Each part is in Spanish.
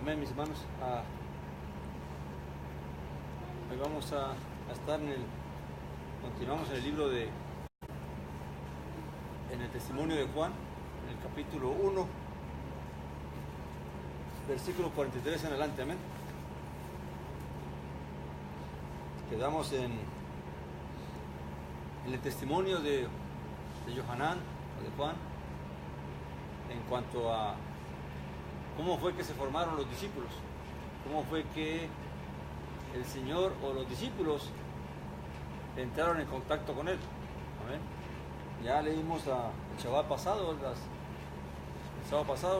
Amén, mis hermanos. Hoy vamos a estar continuamos en el libro en el testimonio de Juan, en el capítulo 1, versículo 43 en adelante, amén. Quedamos en el testimonio de Yohanan, o de Juan, en cuanto a cómo fue que se formaron los discípulos, cómo fue que el Señor o los discípulos entraron en contacto con Él. Amén. Ya leímos el sábado pasado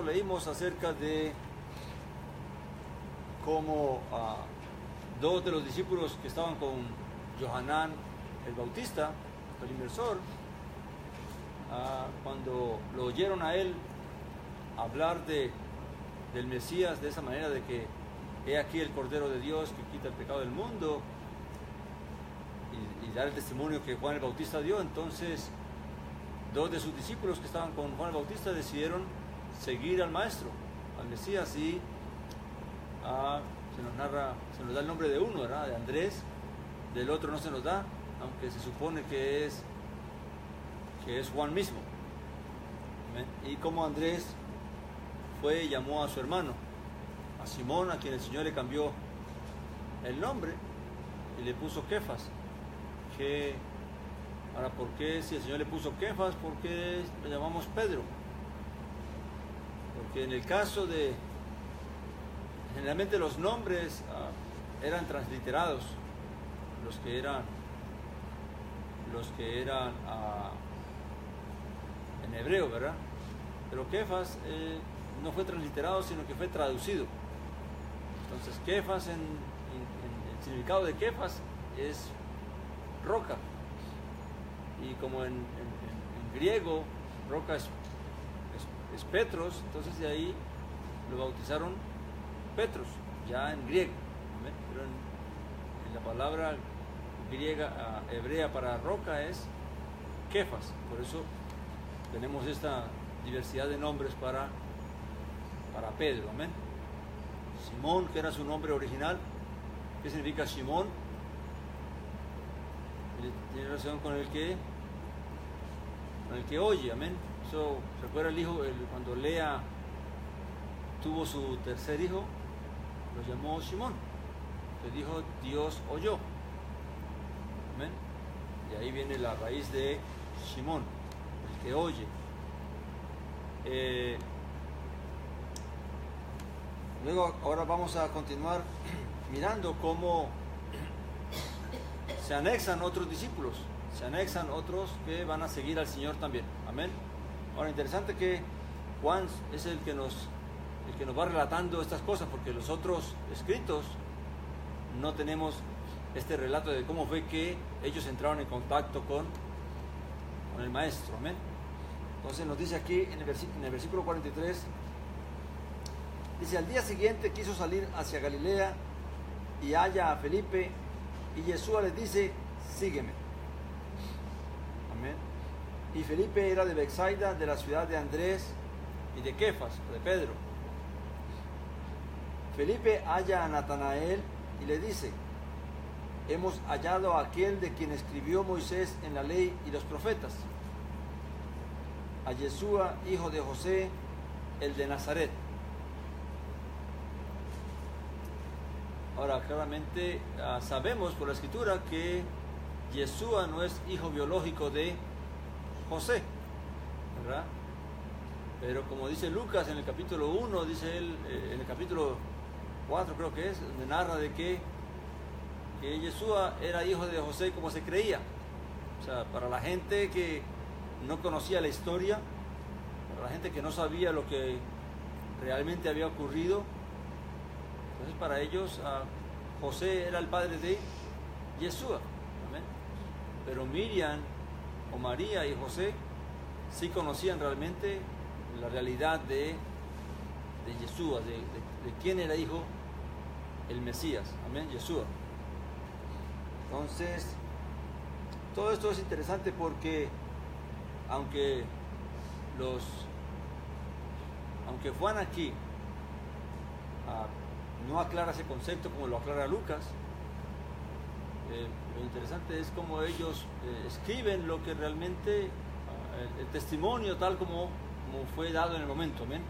leímos acerca de cómo dos de los discípulos que estaban con Yohanan el Bautista, el inmersor, cuando lo oyeron a él hablar del Mesías de esa manera, de que he aquí el Cordero de Dios que quita el pecado del mundo, y dar el testimonio que Juan el Bautista dio, entonces dos de sus discípulos que estaban con Juan el Bautista decidieron seguir al Maestro, al Mesías, y se nos da el nombre de uno, ¿verdad? De Andrés, del otro no se nos da, aunque se supone que es Juan mismo. ¿Amén? Y como Andrés fue y llamó a su hermano, a Simón, a quien el Señor le cambió el nombre y le puso Kefas. Ahora, ¿por qué si el Señor le puso Kefas? ¿Por qué lo llamamos Pedro? Porque en el caso generalmente los nombres eran transliterados, los que eran en hebreo, ¿verdad? Pero Kefas no fue transliterado, sino que fue traducido. Entonces, Kefas, el significado de Kefas es roca. Y como en griego, roca es Petros, entonces de ahí lo bautizaron Petros, ya en griego. ¿Ven? Pero en la palabra griega, hebrea para roca es Kefas. Por eso tenemos esta diversidad de nombres para Pedro. Amén. Simón, que era su nombre original. ¿Qué significa Simón? Tiene relación con el que oye. Amén. Eso, recuerda el hijo, cuando Lea tuvo su tercer hijo, lo llamó Simón, que dijo Dios oyó. Amén. Y ahí viene la raíz de Simón, el que oye. Luego, ahora vamos a continuar mirando cómo se anexan otros discípulos, se anexan otros que van a seguir al Señor también. Amén. Ahora, interesante que Juan es el que nos va relatando estas cosas, porque los otros escritos no tenemos este relato de cómo fue que ellos entraron en contacto con el Maestro. Amén. Entonces nos dice aquí en el versículo 43, dice: al día siguiente quiso salir hacia Galilea y halla a Felipe, y Jesús les dice: sígueme. Amén. Y Felipe era de Betsaida, de la ciudad de Andrés y de Kefas, de Pedro. Felipe halla a Natanael y le dice: hemos hallado a aquel de quien escribió Moisés en la ley y los profetas, a Yeshua, hijo de José, el de Nazaret. Ahora, claramente sabemos por la escritura que Yeshua no es hijo biológico de José, ¿verdad? Pero como dice Lucas en el capítulo 1, dice él, en el capítulo 4 creo que es, donde narra de que Yeshua era hijo de José como se creía. O sea, para la gente que no conocía la historia, para la gente que no sabía lo que realmente había ocurrido, entonces para ellos José era el padre de Yeshua. ¿Amén? Pero Miriam o María y José sí conocían realmente la realidad de Yeshua, de quién era hijo el Mesías. Amén, Yeshua. Entonces, todo esto es interesante porque aunque Juan aquí no aclara ese concepto como lo aclara Lucas. Lo interesante es cómo ellos escriben lo que realmente, el testimonio tal como fue dado en el momento, ¿ven?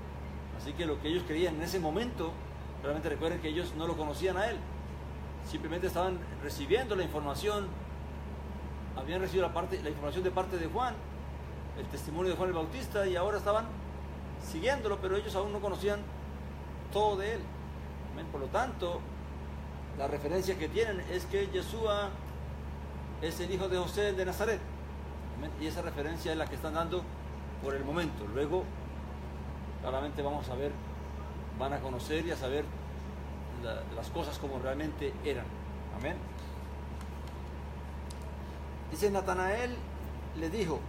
Así que lo que ellos creían en ese momento, realmente recuerden que ellos no lo conocían a él, simplemente estaban recibiendo la información, habían recibido la información de parte de Juan, el testimonio de Juan el Bautista, y ahora estaban siguiéndolo, pero ellos aún no conocían todo de él. ¿Ven? Por lo tanto, la referencia que tienen es que Yeshua es el hijo de José de Nazaret. ¿Ven? Y esa referencia es la que están dando por el momento. Luego, claramente vamos a ver, van a conocer y a saber las cosas como realmente eran. Amén. Dice: Natanael le dijo: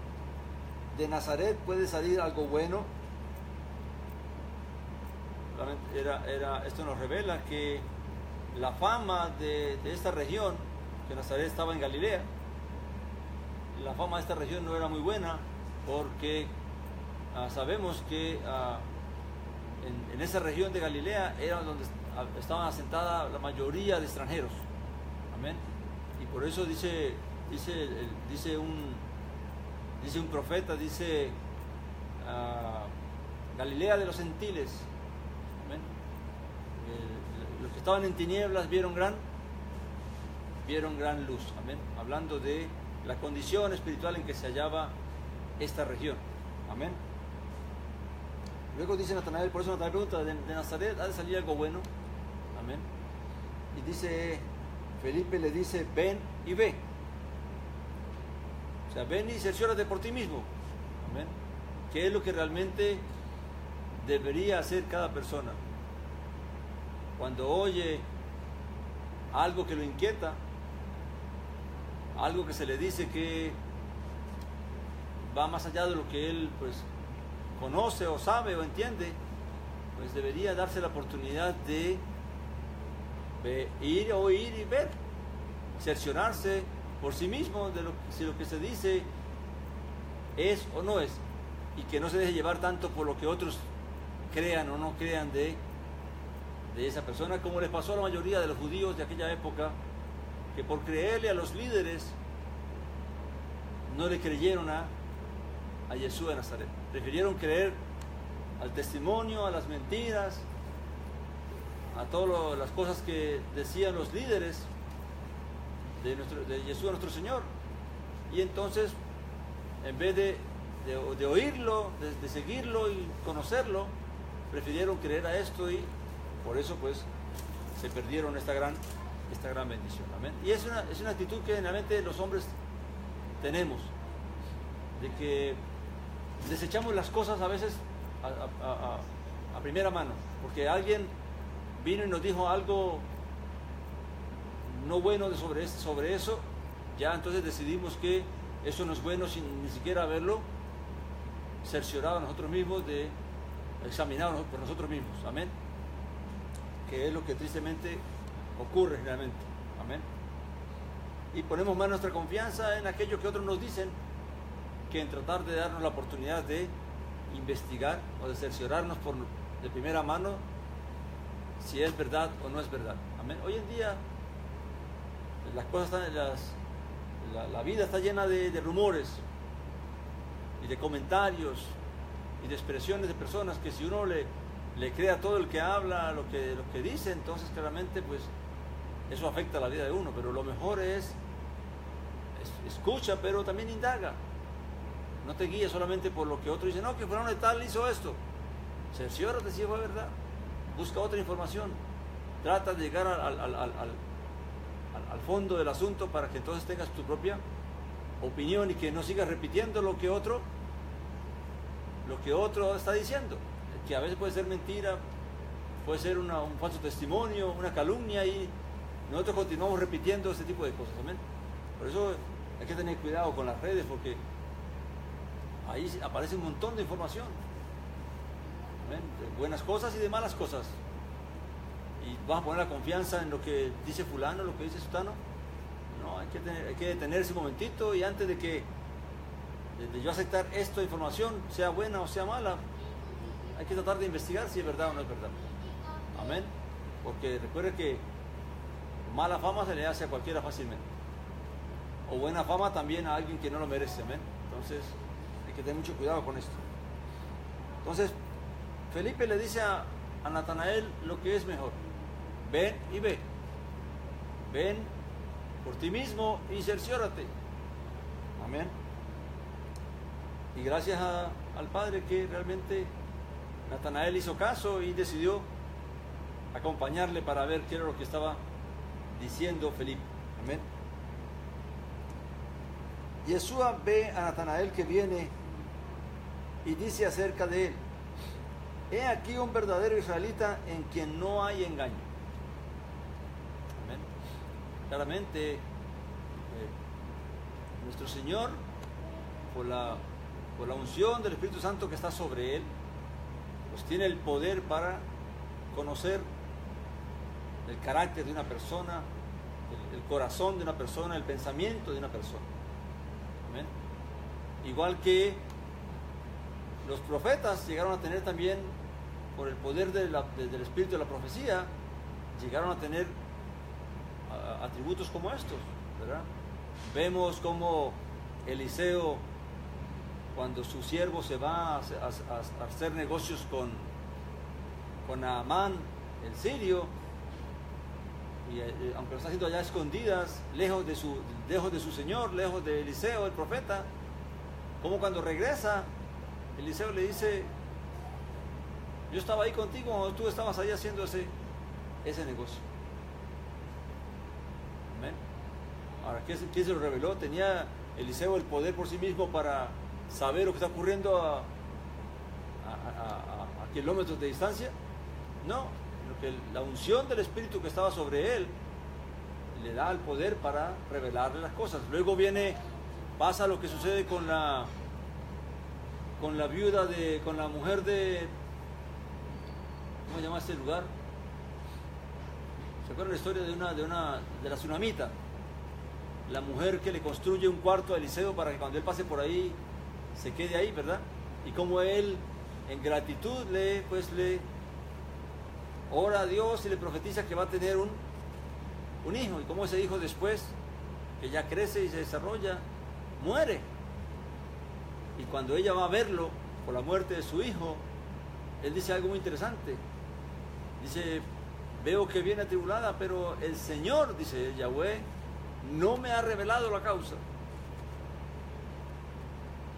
¿de Nazaret puede salir algo bueno? Esto nos revela que la fama de esta región, que Nazaret estaba en Galilea, la fama de esta región no era muy buena, porque sabemos que en esa región de Galilea era donde estaban asentadas la mayoría de extranjeros. Amén. Y por eso dice un profeta, dice Galilea de los gentiles. Amén. Los que estaban en tinieblas vieron gran luz. Amén. Hablando de la condición espiritual en que se hallaba esta región. Amén. Luego dice Natanael, por eso Natanael pregunta: ¿de Nazaret ha de salir algo bueno? Amén. Y dice, Felipe le dice: ven y ve. O sea, ven y cerciórate por ti mismo. Amén. ¿Qué es lo que realmente debería hacer cada persona cuando oye algo que lo inquieta, algo que se le dice que va más allá de lo que él pues conoce o sabe o entiende? Pues debería darse la oportunidad de ir, oír y ver, cerciorarse por sí mismo de si lo que se dice es o no es, y que no se deje llevar tanto por lo que otros crean o no crean de esa persona, como les pasó a la mayoría de los judíos de aquella época, que por creerle a los líderes no le creyeron a Yeshua de Nazaret. Prefirieron creer al testimonio, a las mentiras, a todas las cosas que decían los líderes de Yeshua nuestro Señor. Y entonces, en vez de oírlo, de seguirlo y conocerlo, prefirieron creer a esto, y por eso pues se perdieron esta gran bendición. Amén. Y es una actitud que generalmente los hombres tenemos, de que desechamos las cosas a veces a primera mano, porque alguien vino y nos dijo algo no bueno sobre eso, ya entonces decidimos que eso no es bueno sin ni siquiera haberlo cerciorado a nosotros mismos, de examinado por nosotros mismos. Amén. Que es lo que tristemente ocurre generalmente. Amén. Y ponemos más nuestra confianza en aquello que otros nos dicen que en tratar de darnos la oportunidad de investigar o de cerciorarnos de primera mano si es verdad o no es verdad. Amén. Hoy en día las cosas la vida está llena de rumores y de comentarios y de expresiones de personas que si uno le cree a todo el que habla lo que dice, entonces claramente pues eso afecta la vida de uno. Pero lo mejor es escucha, pero también indaga. No te guíes solamente por lo que otro dice. No, que fulano de tal hizo esto. Cerciórate si fue verdad. Busca otra información. Trata de llegar al fondo del asunto para que entonces tengas tu propia opinión y que no sigas repitiendo lo que otro está diciendo, que a veces puede ser mentira, puede ser un falso testimonio, una calumnia, y nosotros continuamos repitiendo este tipo de cosas. Amén. Por eso hay que tener cuidado con las redes, porque ahí aparece un montón de información. Amén. De buenas cosas y de malas cosas. Y vas a poner la confianza en lo que dice fulano, lo que dice sutano. No, hay que detenerse un momentito, y antes de yo aceptar esta información, sea buena o sea mala, hay que tratar de investigar si es verdad o no es verdad. Amén. Porque recuerde que mala fama se le hace a cualquiera fácilmente. O buena fama también a alguien que no lo merece. Amén. Entonces hay que tener mucho cuidado con esto. Entonces Felipe le dice a Natanael lo que es mejor. Ven y ve. Ven por ti mismo y cerciórate. Amén. Y gracias al Padre que realmente Natanael hizo caso y decidió acompañarle para ver qué era lo que estaba diciendo Felipe. Amén. Yeshua ve a Natanael que viene y dice acerca de él: he aquí un verdadero israelita en quien no hay engaño. Amén. Claramente, nuestro Señor, por la unción del Espíritu Santo que está sobre él, pues tiene el poder para conocer el carácter de una persona, el corazón de una persona, el pensamiento de una persona. Amén. Igual que los profetas llegaron a tener también, por el poder del Espíritu de la profecía, llegaron a tener atributos como estos, ¿verdad? Vemos como Eliseo, cuando su siervo se va a hacer negocios con Naamán, el sirio, y aunque lo está haciendo allá escondidas, lejos de su señor, lejos de Eliseo, el profeta, como cuando regresa, Eliseo le dice: yo estaba ahí contigo cuando tú estabas ahí haciendo ese negocio. Amén. Ahora, ¿quién se lo reveló? ¿Tenía Eliseo el poder por sí mismo para saber lo que está ocurriendo a kilómetros de distancia? No, sino que la unción del Espíritu que estaba sobre él le da el poder para revelarle las cosas. Luego pasa lo que sucede con la viuda con la mujer de, ¿cómo se llama este lugar? ¿Se acuerdan la historia de la tsunamita? La mujer que le construye un cuarto a Eliseo para que cuando él pase por ahí se quede ahí, ¿verdad? Y como él en gratitud le ora a Dios y le profetiza que va a tener un hijo, y como ese hijo después, que ya crece y se desarrolla, muere. Y cuando ella va a verlo por la muerte de su hijo, él dice algo muy interesante. Dice: veo que viene atribulada, pero el Señor, dice Yahweh, no me ha revelado la causa.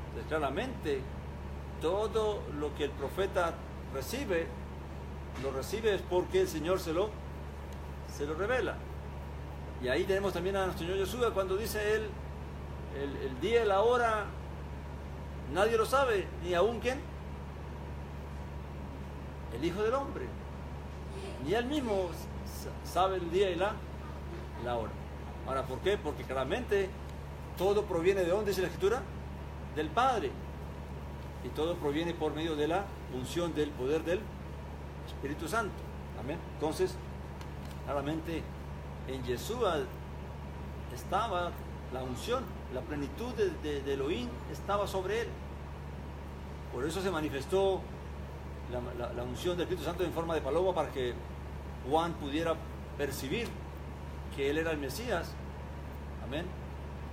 Entonces, claramente, todo lo que el profeta recibe, lo recibe es porque el Señor se lo revela. Y ahí tenemos también a nuestro Señor Yeshua cuando dice él: el día y la hora nadie lo sabe, ni aún quién, el Hijo del Hombre, ni él mismo sabe el día y la hora. Ahora, ¿por qué? Porque claramente todo proviene ¿de dónde dice la Escritura? Del Padre. Y todo proviene por medio de la unción del poder del Espíritu Santo. Amén. Entonces, claramente en Yeshua estaba la unción, la plenitud de Elohim estaba sobre él. Por eso se manifestó la unción del Espíritu Santo en forma de paloma, para que Juan pudiera percibir que él era el Mesías. Amén.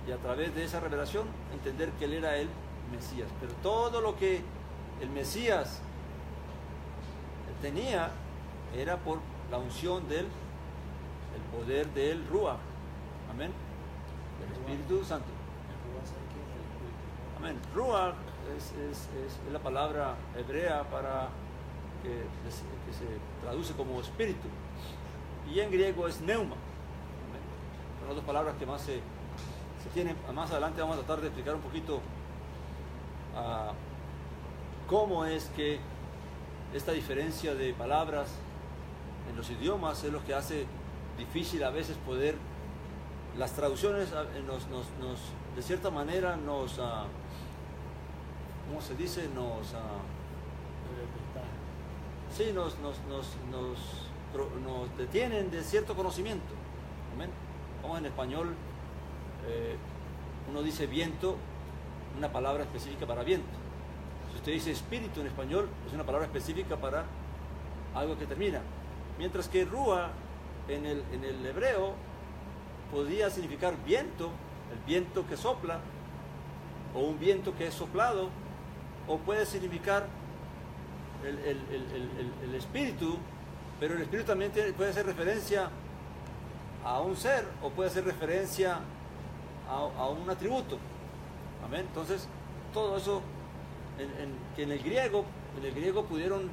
Y a través de esa revelación entender que él era el Mesías. Pero todo lo que el Mesías tenía era por la unción del poder del Ruach. Amén. Del Espíritu Santo. Amén. Ruach es la palabra hebrea para que se traduce como espíritu. Y en griego es neuma. Amén. Son las dos palabras que más se tienen. Más adelante vamos a tratar de explicar un poquito cómo es que esta diferencia de palabras en los idiomas es lo que hace difícil a veces poder. Las traducciones de cierta manera nos ¿cómo se dice? Nos detienen de cierto conocimiento. Amén. Vamos, en español uno dice viento, una palabra específica para viento. Si usted dice espíritu en español, es una palabra específica para algo que termina. Mientras que Rúa en el hebreo podía significar viento, el viento que sopla, o un viento que es soplado, o puede significar el espíritu, pero el espíritu también puede hacer referencia a un ser, o puede hacer referencia a un atributo. Amén. Entonces, todo eso, que en el griego pudieron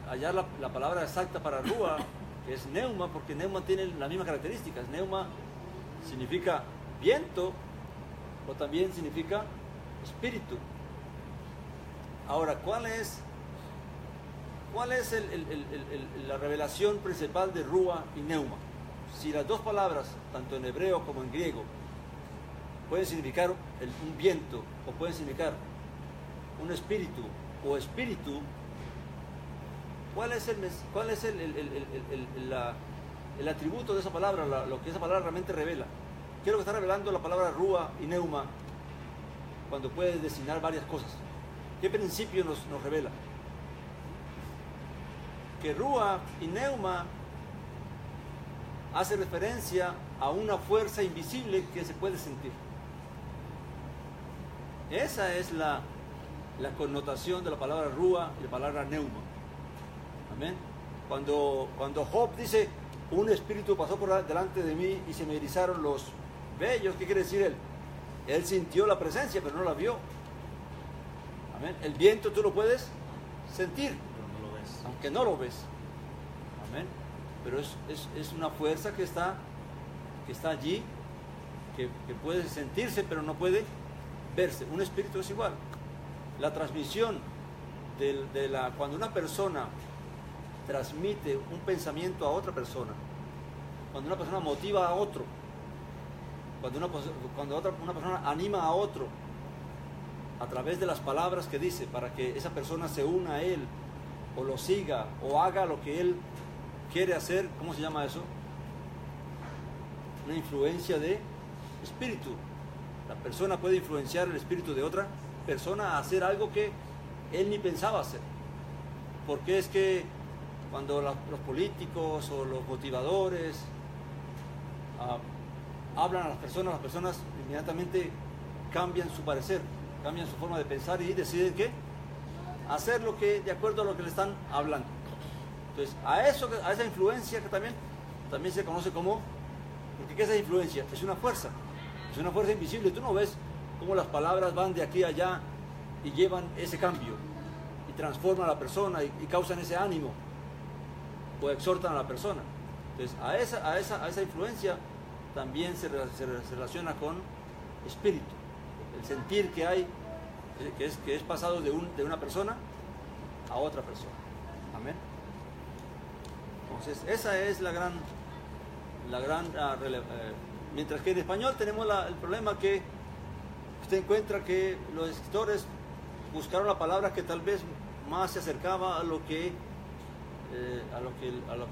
hallar la palabra exacta para Rúa, que es neuma, porque neuma tiene las mismas características. Neuma significa viento, o también significa espíritu. Ahora, ¿cuál es la revelación principal de Rúa y neuma? Si las dos palabras, tanto en hebreo como en griego, pueden significar un viento, o pueden significar un espíritu o espíritu, ¿cuál es el atributo de esa palabra, lo que esa palabra realmente revela? ¿Qué es lo que está revelando la palabra Rúa y neuma cuando puede designar varias cosas? ¿Qué principio nos revela? Que Rúa y neuma hace referencia a una fuerza invisible que se puede sentir. Esa es la connotación de la palabra Rúa y la palabra neuma. Amén. Cuando Job dice, un espíritu pasó por delante de mí y se me erizaron los vellos, ¿qué quiere decir él? Él sintió la presencia, pero no la vio. Amén. El viento tú lo puedes sentir, pero no lo ves. aunque no lo ves. Amén. Pero es una fuerza que está allí, que puede sentirse, pero no puede verse. Un espíritu es igual. La transmisión cuando una persona transmite un pensamiento a otra persona, cuando una persona motiva a otro, cuando una persona anima a otro a través de las palabras que dice, para que esa persona se una a él, o lo siga, o haga lo que él quiere hacer, ¿cómo se llama eso? Una influencia de espíritu. La persona puede influenciar el espíritu de otra persona a hacer algo que él ni pensaba hacer. Porque es que cuando los políticos o los motivadores hablan a las personas inmediatamente cambian su parecer, cambian su forma de pensar y deciden ¿qué? Hacer lo que, de acuerdo a lo que le están hablando. Entonces, a esa influencia que también se conoce como, porque ¿qué es esa influencia? Es una fuerza invisible. Tú no ves cómo las palabras van de aquí a allá y llevan ese cambio y transforman a la persona y causan ese ánimo o exhortan a la persona. Entonces, a esa influencia también se relaciona con espíritu, el sentir que hay, que es pasado de una persona a otra persona. Amén. Entonces, esa es la gran mientras que en español tenemos el problema que usted encuentra que los escritores buscaron la palabra que tal vez más se acercaba a lo que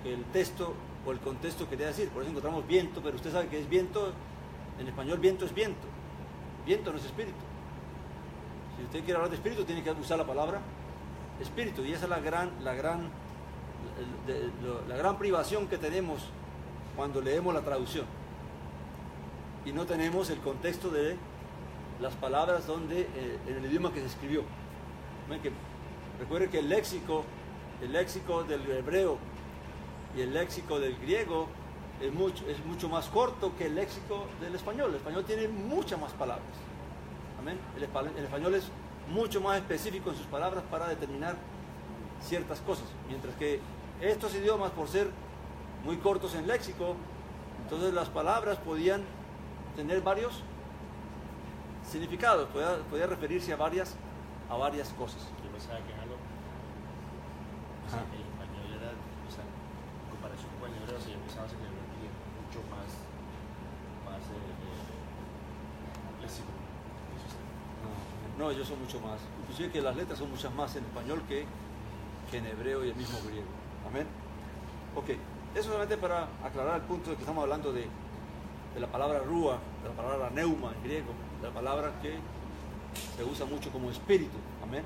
el texto o el contexto quería decir. Por eso encontramos viento, pero usted sabe que es viento. En español viento es viento. Viento no es espíritu. Si usted quiere hablar de espíritu, tiene que usar la palabra espíritu. Y esa es la gran privación que tenemos cuando leemos la traducción y no tenemos el contexto de las palabras en el idioma que se escribió. Recuerde que el léxico del hebreo y el léxico del griego es mucho más corto que el léxico del español. El español tiene muchas más palabras. Amén. El español es mucho más específico en sus palabras para determinar ciertas cosas, mientras que estos idiomas, por ser muy cortos en léxico, entonces las palabras podían tener varios significados, podía referirse a varias cosas. Yo pensaba que algo, el español era, en comparación con el hebreo, yo pensaba que el hebreo tenía mucho más léxico. No, ellos son mucho más, inclusive que las letras son muchas más en español que en hebreo y el mismo griego. Amén. Ok, eso solamente para aclarar el punto de que estamos hablando de la palabra rúa, de la palabra neuma en griego, de la palabra que se usa mucho como espíritu. Amén.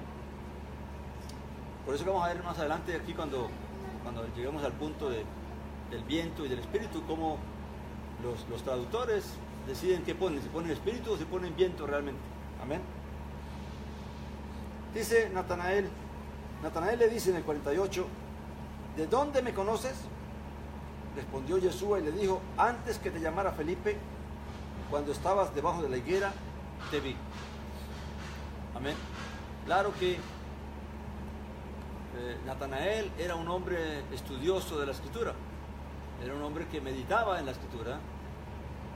Por eso que vamos a ver más adelante aquí cuando cuando lleguemos al punto del viento y del espíritu, cómo los traductores deciden qué ponen, si ponen espíritu o si ponen viento realmente. Amén. Dice Natanael le dice en el 48, ¿de dónde me conoces? Respondió Yeshua y le dijo, antes que te llamara Felipe, cuando estabas debajo de la higuera, te vi. Amén. Claro que Natanael era un hombre estudioso de la Escritura, era un hombre que meditaba en la Escritura,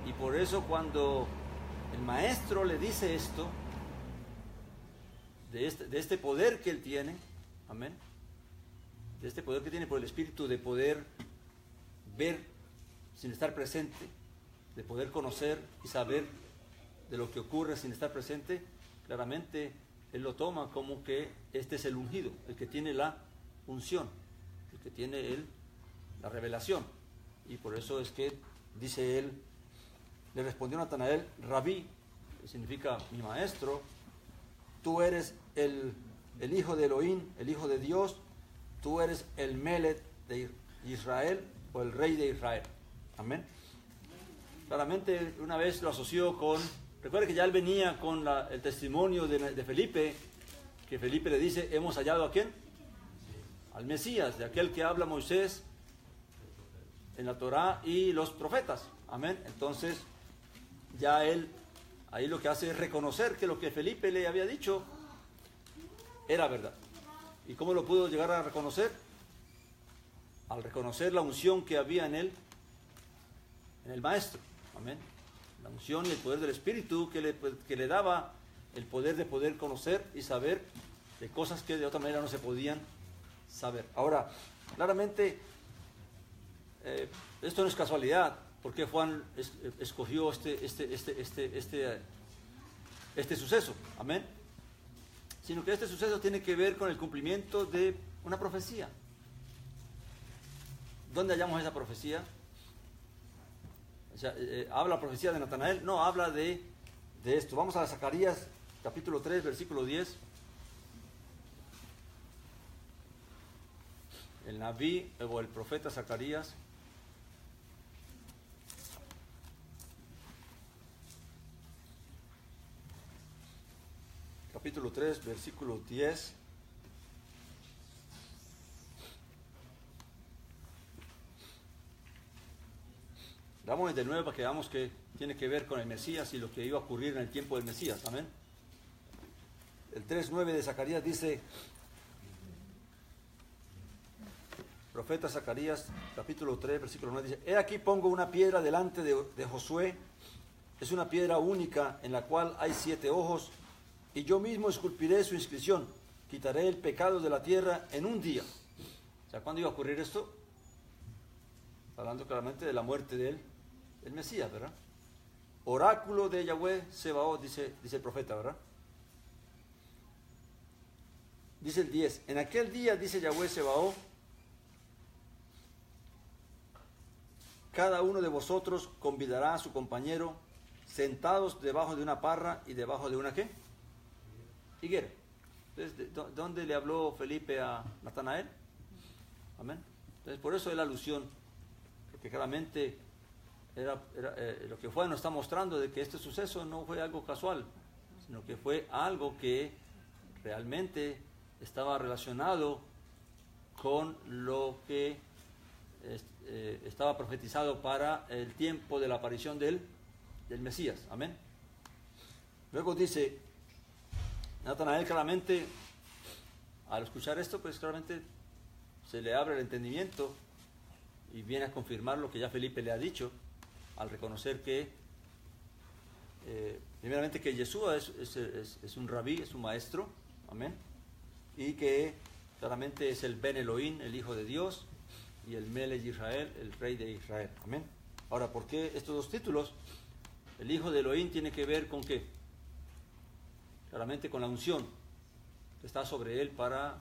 y por eso cuando el maestro le dice esto, de este poder que él tiene, amén, de este poder que tiene por el Espíritu de poder ver sin estar presente, de poder conocer y saber de lo que ocurre sin estar presente, claramente él lo toma como que este es el ungido, el que tiene la unción, el que tiene la revelación. Y por eso es que dice él, le respondió Natanael, Rabí, que significa mi maestro, tú eres el hijo de Elohim, el hijo de Dios, tú eres el Melech de Israel o el rey de Israel. Amén. Claramente una vez lo asoció con, recuerde que ya él venía con el testimonio de Felipe, que Felipe le dice, hemos hallado ¿a quién? Al Mesías, de aquel que habla Moisés en la Torá y los profetas. Amén. Entonces ya él ahí lo que hace es reconocer que lo que Felipe le había dicho era verdad. ¿Y cómo lo pudo llegar a reconocer? Al reconocer la unción que había en él, en el maestro. Amén. La unción y el poder del Espíritu que le daba el poder de poder conocer y saber de cosas que de otra manera no se podían saber. Ahora, claramente, esto no es casualidad, porque Juan escogió este suceso. Amén. Sino que este suceso tiene que ver con el cumplimiento de una profecía. ¿Dónde hallamos esa profecía? O sea, ¿habla la profecía de Natanael? No, habla de esto. Vamos a Zacarías, capítulo 3, versículo 10. El Nabí o el profeta Zacarías. Capítulo 3, versículo 10. Vamos de nuevo para que veamos que tiene que ver con el Mesías y lo que iba a ocurrir en el tiempo del Mesías. Amén. El 3:9 de Zacarías dice, profeta Zacarías, capítulo 3, versículo 9, dice, he aquí pongo una piedra delante de Josué, es una piedra única en la cual hay 7 ojos, y yo mismo esculpiré su inscripción, quitaré el pecado de la tierra en un día. O sea, ¿cuándo iba a ocurrir esto? Hablando claramente de la muerte de él, el Mesías, ¿verdad? Oráculo de Yahweh Sebaot, dice el profeta, ¿verdad? Dice el 10, en aquel día, dice Yahweh Sebaot, cada uno de vosotros convidará a su compañero sentados debajo de una parra y debajo de una ¿qué? Higuera. Entonces, ¿dónde le habló Felipe a Natanael? Amén. Entonces, por eso es la alusión, porque claramente lo que Juan nos está mostrando de que este suceso no fue algo casual, sino que fue algo que realmente estaba relacionado con lo que estaba profetizado para el tiempo de la aparición del Mesías. Amén. Luego dice Natanael, claramente al escuchar esto, pues claramente se le abre el entendimiento y viene a confirmar lo que ya Felipe le ha dicho, al reconocer que primeramente que Yeshua es un rabí, es un maestro. Amén. Y que claramente es el Ben Elohim, el Hijo de Dios, y el Melech Israel, el Rey de Israel. Amén. Ahora, ¿por qué estos dos títulos? El Hijo de Elohim tiene que ver con ¿qué? Claramente con la unción que está sobre él para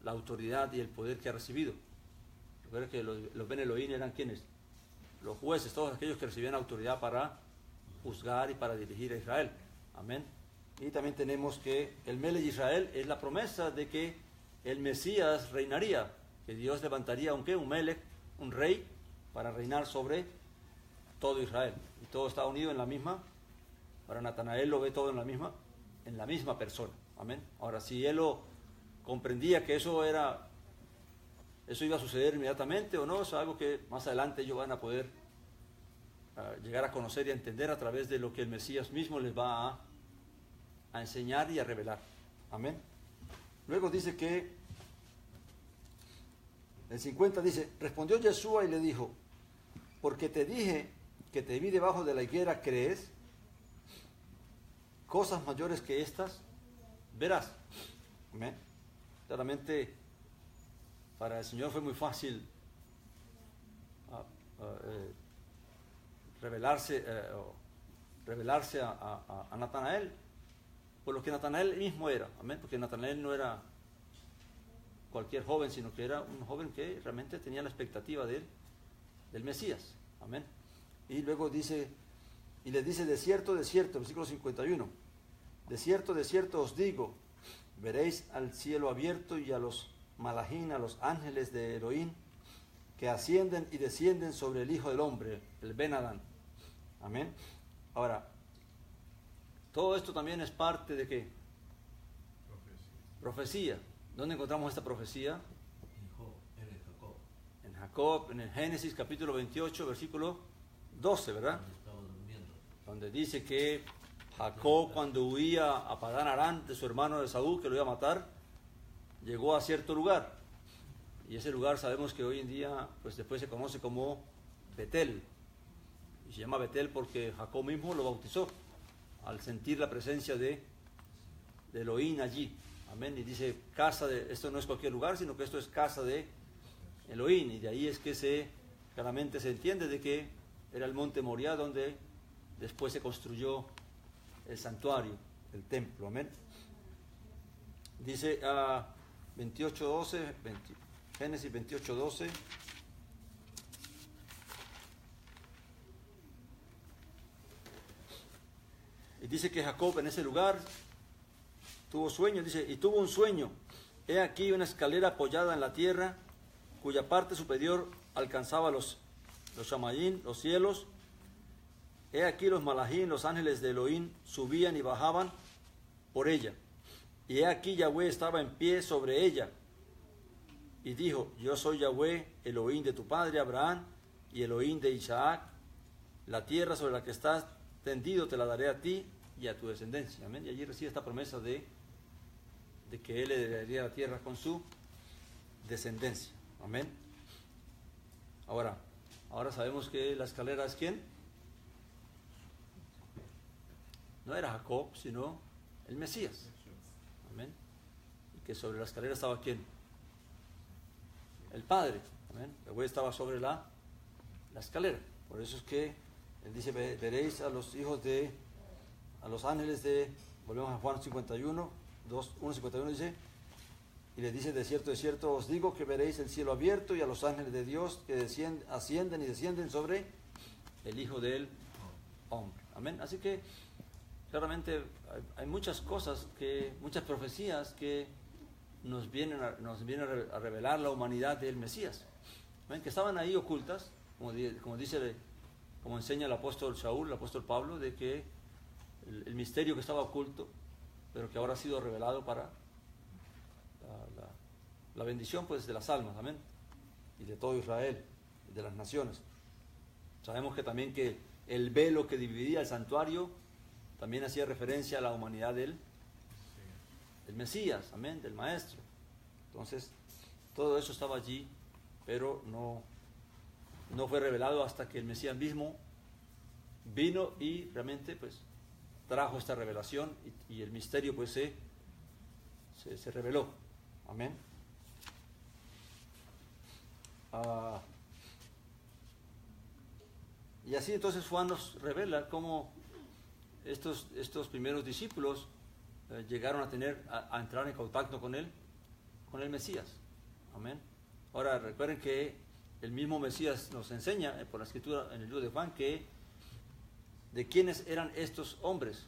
la autoridad y el poder que ha recibido. Recuerda que los Ben Elohim eran ¿quiénes? Los jueces, todos aquellos que recibían autoridad para juzgar y para dirigir a Israel. Amén. Y también tenemos que el Melech Israel es la promesa de que el Mesías reinaría, que Dios levantaría un Melech, un rey, para reinar sobre todo Israel. Y todo está unido en la misma. Ahora Natanael lo ve todo en la misma persona. Amén. Ahora, si él lo comprendía que eso iba a suceder inmediatamente o no, es algo que más adelante ellos van a poder llegar a conocer y a entender a través de lo que el Mesías mismo les va a enseñar y a revelar. Amén. Luego dice que el 50 dice, respondió Yeshua y le dijo, porque te dije que te vi debajo de la higuera, ¿crees? Cosas mayores que estas verás. Amén. Claramente para el Señor fue muy fácil revelarse a Natanael por lo que Natanael mismo era. Amén. Porque Natanael no era cualquier joven, sino que era un joven que realmente tenía la expectativa del Mesías. Amén. Y luego dice, y le dice, de cierto, versículo 51, de cierto os digo, veréis al cielo abierto y a los malachim, a los ángeles de Elohim, que ascienden y descienden sobre el Hijo del Hombre, el Ben Adán. Amén. Ahora, todo esto también es parte de ¿qué? Profecía. ¿Dónde encontramos esta profecía? En Jacob, en el Génesis capítulo 28, versículo 12, ¿verdad? Donde dice que Jacob, cuando huía a Padán Aram de su hermano Esaú, que lo iba a matar, llegó a cierto lugar. Y ese lugar sabemos que hoy en día, pues después se conoce como Betel. Y se llama Betel porque Jacob mismo lo bautizó al sentir la presencia de Elohim allí. Amén. Y dice, esto no es cualquier lugar, sino que esto es casa de Elohim. Y de ahí es que claramente se entiende de que era el monte Moriah donde después se construyó el santuario, el templo. Amén. Dice 28:12, Génesis 28:12. Y dice que Jacob en ese lugar tuvo sueño, dice, y tuvo un sueño. He aquí una escalera apoyada en la tierra, cuya parte superior alcanzaba los shamayim, los cielos. He aquí los malachim, los ángeles de Elohim, subían y bajaban por ella. Y he aquí Yahweh estaba en pie sobre ella. Y dijo, yo soy Yahweh, Elohim de tu padre Abraham y Elohim de Isaac. La tierra sobre la que estás tendido te la daré a ti y a tu descendencia. Amén. Y allí recibe esta promesa de que él le daría la tierra con su descendencia. Amén. Ahora sabemos que la escalera es ¿quién? No era Jacob, sino el Mesías. Amén. Y que sobre la escalera estaba ¿quién? El Padre. Amén. El güey estaba sobre la escalera. Por eso es que él dice, veréis a los ángeles de, volvemos a Juan 51, 1:51 dice, y le dice, de cierto os digo que veréis el cielo abierto y a los ángeles de Dios que ascienden y descienden sobre el Hijo del Hombre. Amén. Así que claramente hay muchas cosas, muchas profecías que nos vienen a revelar la humanidad del Mesías. ¿Ven? Que estaban ahí ocultas, como enseña el apóstol Shaul, el apóstol Pablo, de que el misterio que estaba oculto, pero que ahora ha sido revelado para la bendición pues de las almas, amén, y de todo Israel, y de las naciones. Sabemos que también que el velo que dividía el santuario también hacía referencia a la humanidad del Mesías, amén, del Maestro. Entonces, todo eso estaba allí, pero no fue revelado hasta que el Mesías mismo vino y realmente pues trajo esta revelación y el misterio pues se reveló. Amén. Y así entonces Juan nos revela cómo estos primeros discípulos llegaron a entrar en contacto con el Mesías. Amén. Ahora recuerden que el mismo Mesías nos enseña por la escritura en el libro de Juan que de quiénes eran estos hombres.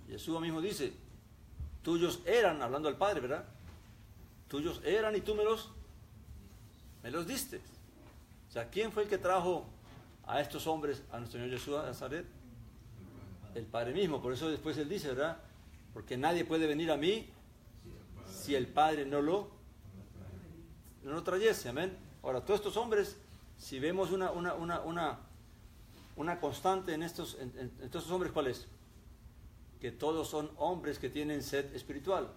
Jesús mismo dice, tuyos eran, hablando al Padre, ¿verdad? tuyos eran y tú me los diste. O sea, ¿quién fue el que trajo a estos hombres a nuestro Señor Jesús a Nazaret? El Padre mismo. Por eso después él dice, ¿verdad? Porque nadie puede venir a mí si el Padre no lo trayese. Amén. Ahora, todos estos hombres, si vemos una constante en estos hombres, ¿cuál es? Que todos son hombres que tienen sed espiritual.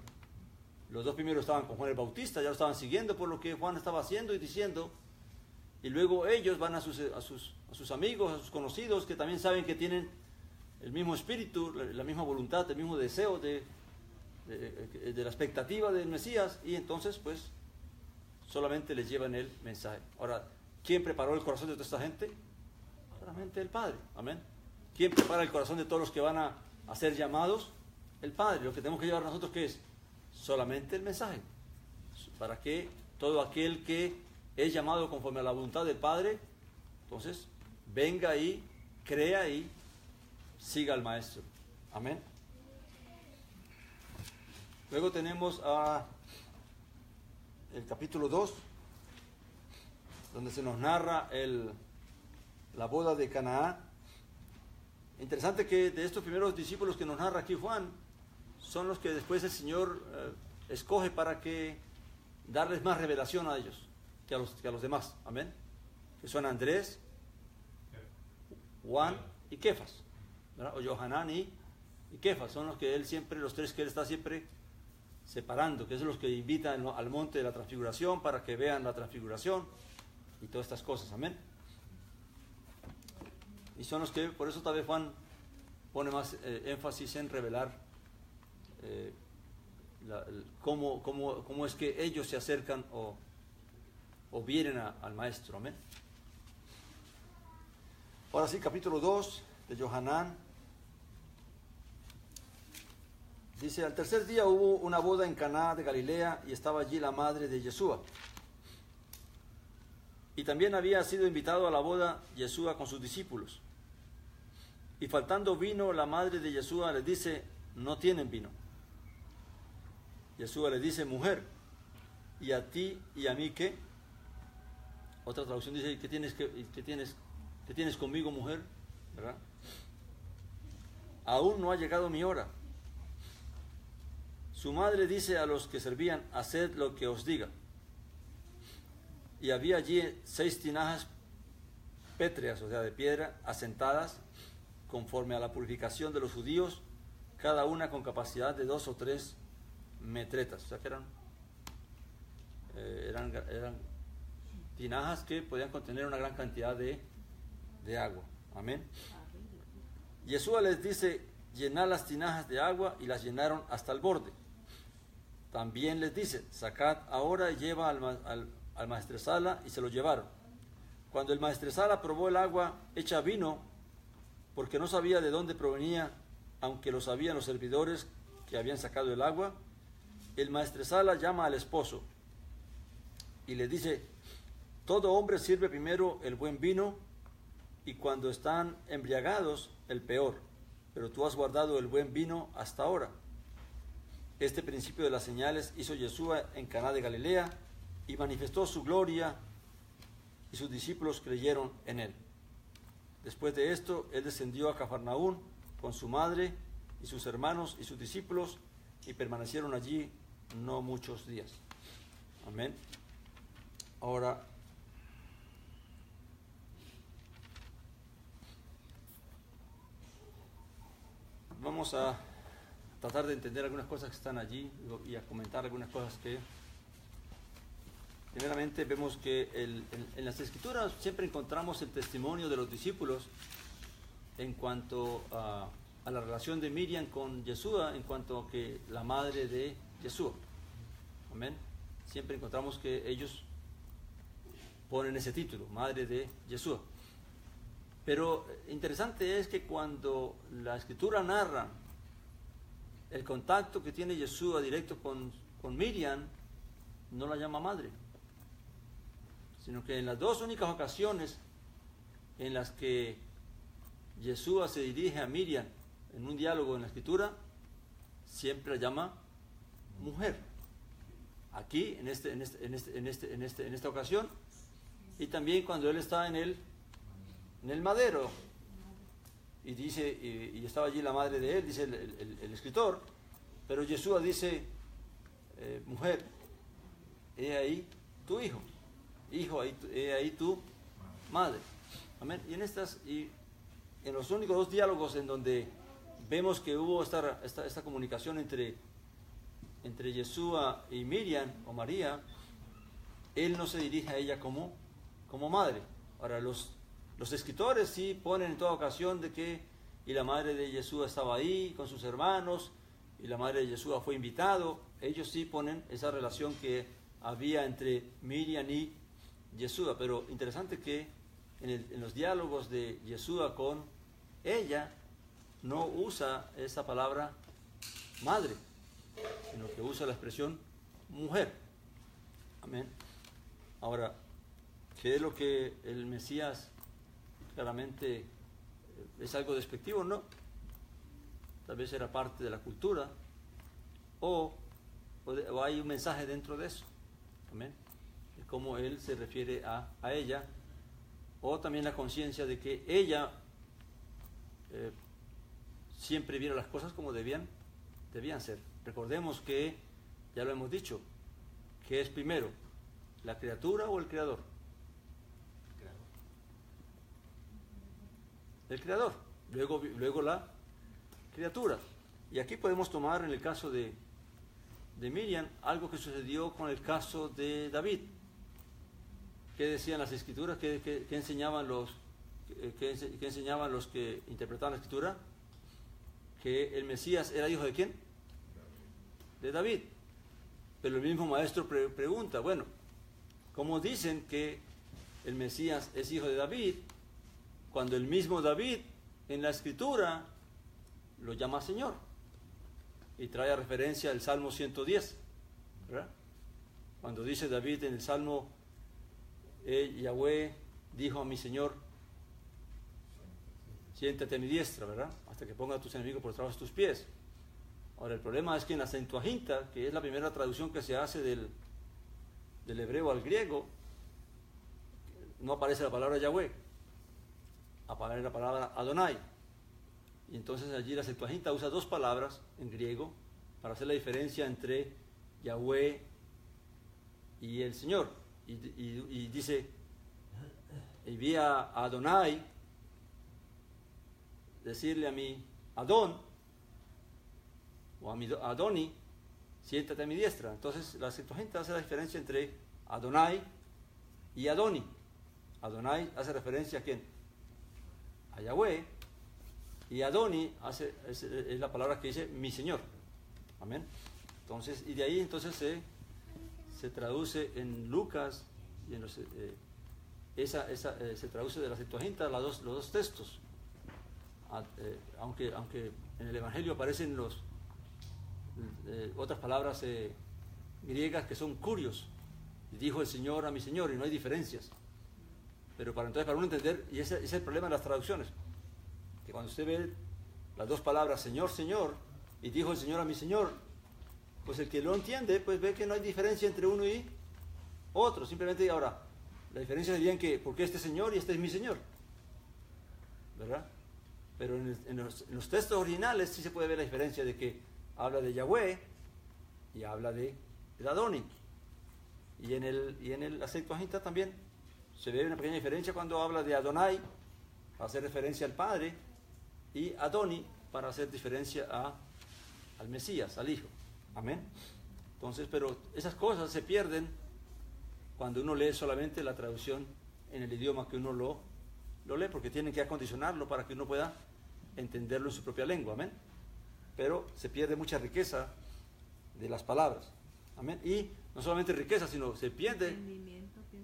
Los dos primeros estaban con Juan el Bautista, ya lo estaban siguiendo por lo que Juan estaba haciendo y diciendo, y luego ellos van a sus amigos, a sus conocidos, que también saben que tienen el mismo espíritu, la misma voluntad, el mismo deseo de la expectativa del Mesías, y entonces pues solamente les llevan el mensaje. Ahora, ¿quién preparó el corazón de toda esta gente? Solamente el Padre. Amén. ¿Quién prepara el corazón de todos los que van a ser llamados? El Padre. Lo que tenemos que llevar nosotros, ¿qué es? Solamente el mensaje. Para que todo aquel que es llamado conforme a la voluntad del Padre, entonces venga y crea y siga al Maestro. Amén. Luego tenemos el capítulo 2, donde se nos narra la boda de Canaán. Interesante que de estos primeros discípulos que nos narra aquí Juan, son los que después el Señor escoge para que darles más revelación a ellos que a los demás. Amén. Que son Andrés, Juan y Kefas, ¿verdad? O Yohanan y Kefas, son los tres que él está siempre separando, que es los que invitan al monte de la transfiguración para que vean la transfiguración y todas estas cosas. Amén. Y son los que, por eso tal vez Juan pone más énfasis en revelar cómo es que ellos se acercan o vienen al Maestro. Amén. Ahora sí, capítulo 2 de Yohanan. Dice, al tercer día hubo una boda en Caná de Galilea y estaba allí la madre de Yeshua. Y también había sido invitado a la boda Yeshua con sus discípulos. Y faltando vino, la madre de Yeshua les dice, no tienen vino. Yeshua les dice, mujer, ¿y a ti y a mí qué? Otra traducción dice, ¿qué tienes conmigo, mujer? ¿Verdad? Aún no ha llegado mi hora. Su madre dice a los que servían, haced lo que os diga. Y había allí 6 tinajas pétreas, o sea, de piedra, asentadas, conforme a la purificación de los judíos, cada una con capacidad de 2 o 3 metretas. O sea que eran tinajas que podían contener una gran cantidad de agua. Amén. Yeshua les dice, llenad las tinajas de agua, y las llenaron hasta el borde. También les dice, sacad ahora y lleva al maestresala, y se lo llevaron. Cuando el maestresala probó el agua hecha vino, porque no sabía de dónde provenía, aunque lo sabían los servidores que habían sacado el agua, el maestresala llama al esposo y le dice, todo hombre sirve primero el buen vino, y cuando están embriagados el peor, pero tú has guardado el buen vino hasta ahora. Este principio de las señales hizo Yeshua en Caná de Galilea y manifestó su gloria, y sus discípulos creyeron en él. Después de esto, él descendió a Cafarnaún con su madre y sus hermanos y sus discípulos, y permanecieron allí no muchos días. Amén. Ahora, vamos a tratar de entender algunas cosas que están allí y a comentar algunas cosas que, primeramente, vemos que en las Escrituras siempre encontramos el testimonio de los discípulos en cuanto a la relación de Miriam con Yeshua, en cuanto a que la madre de Yeshua. Amén. Siempre encontramos que ellos ponen ese título, madre de Yeshua. Pero interesante es que cuando la Escritura narra el contacto que tiene Yeshua directo con Miriam, no la llama madre, sino que en las 2 únicas ocasiones en las que Yeshua se dirige a Miriam en un diálogo en la Escritura, siempre la llama mujer. aquí, en esta ocasión, y también cuando él está en el madero. Y dice, y estaba allí la madre de él, dice el escritor, pero Yeshua dice, mujer, he ahí tu hijo, he ahí tu madre. Amén. Y en los únicos dos diálogos en donde vemos que hubo esta comunicación entre Yeshua y Miriam o María, él no se dirige a ella como madre. Ahora, los escritores sí ponen en toda ocasión de que y la madre de Yeshua estaba ahí con sus hermanos y la madre de Yeshua fue invitado. Ellos sí ponen esa relación que había entre Miriam y Yeshua, pero interesante que en los diálogos de Yeshua con ella no usa esa palabra madre, sino que usa la expresión mujer. Amén. Ahora, ¿qué es lo que el Mesías claramente es algo despectivo? No. Tal vez era parte de la cultura o hay un mensaje dentro de eso. Amén. De cómo él se refiere a ella, o también la conciencia de que ella siempre viera las cosas como debían ser. Recordemos que, ya lo hemos dicho, ¿qué es primero? ¿La criatura o el creador? El creador, luego la criatura. Y aquí podemos tomar en el caso de Miriam algo que sucedió con el caso de David. ¿Qué decían las escrituras? ¿Qué enseñaban los que interpretaban la escritura? Que el Mesías era hijo de ¿quién? De David. Pero el mismo maestro pregunta, bueno, ¿cómo dicen que el Mesías es hijo de David cuando el mismo David en la escritura lo llama Señor? Y trae a referencia el Salmo 110, ¿verdad? Cuando dice David en el Salmo, Yahweh dijo a mi Señor, siéntate a mi diestra, ¿verdad? Hasta que ponga a tus enemigos por detrás de tus pies. Ahora, el problema es que en la Septuaginta, que es la primera traducción que se hace del hebreo al griego, no aparece la palabra Yahweh, aparece la palabra Adonai. Y entonces allí la Septuaginta usa dos palabras en griego para hacer la diferencia entre Yahweh y el Señor. Y dice, y vi a Adonai decirle a mi Adón, o a mi Adoni, siéntate a mi diestra. Entonces la Septuaginta hace la diferencia entre Adonai y Adoni. Adonai hace referencia a ¿quién? A Yahweh. Y Adoni es la palabra que dice mi Señor. Amén. Entonces, y de ahí entonces se traduce en Lucas y en los, se traduce de la Septuaginta los dos textos. Aunque en el Evangelio aparecen otras palabras griegas que son curios. Dijo el Señor a mi Señor, y no hay diferencias. Pero para uno entender, y ese es el problema de las traducciones, que cuando usted ve las dos palabras Señor, Señor, y dijo el Señor a mi Señor, pues el que lo entiende, pues ve que no hay diferencia entre uno y otro. Simplemente ahora, la diferencia sería en que, porque este Señor y este es mi Señor, ¿verdad? Pero en los textos originales sí se puede ver la diferencia de que habla de Yahweh y habla de Adoni. Y en la Septuaginta también se ve una pequeña diferencia cuando habla de Adonai, para hacer referencia al Padre, y Adoni, para hacer diferencia al Mesías, al Hijo. Amén. Entonces, pero esas cosas se pierden cuando uno lee solamente la traducción en el idioma que uno lo lee, porque tienen que acondicionarlo para que uno pueda entenderlo en su propia lengua. Amén. Pero se pierde mucha riqueza de las palabras. Amén. Y no solamente riqueza, sino se pierde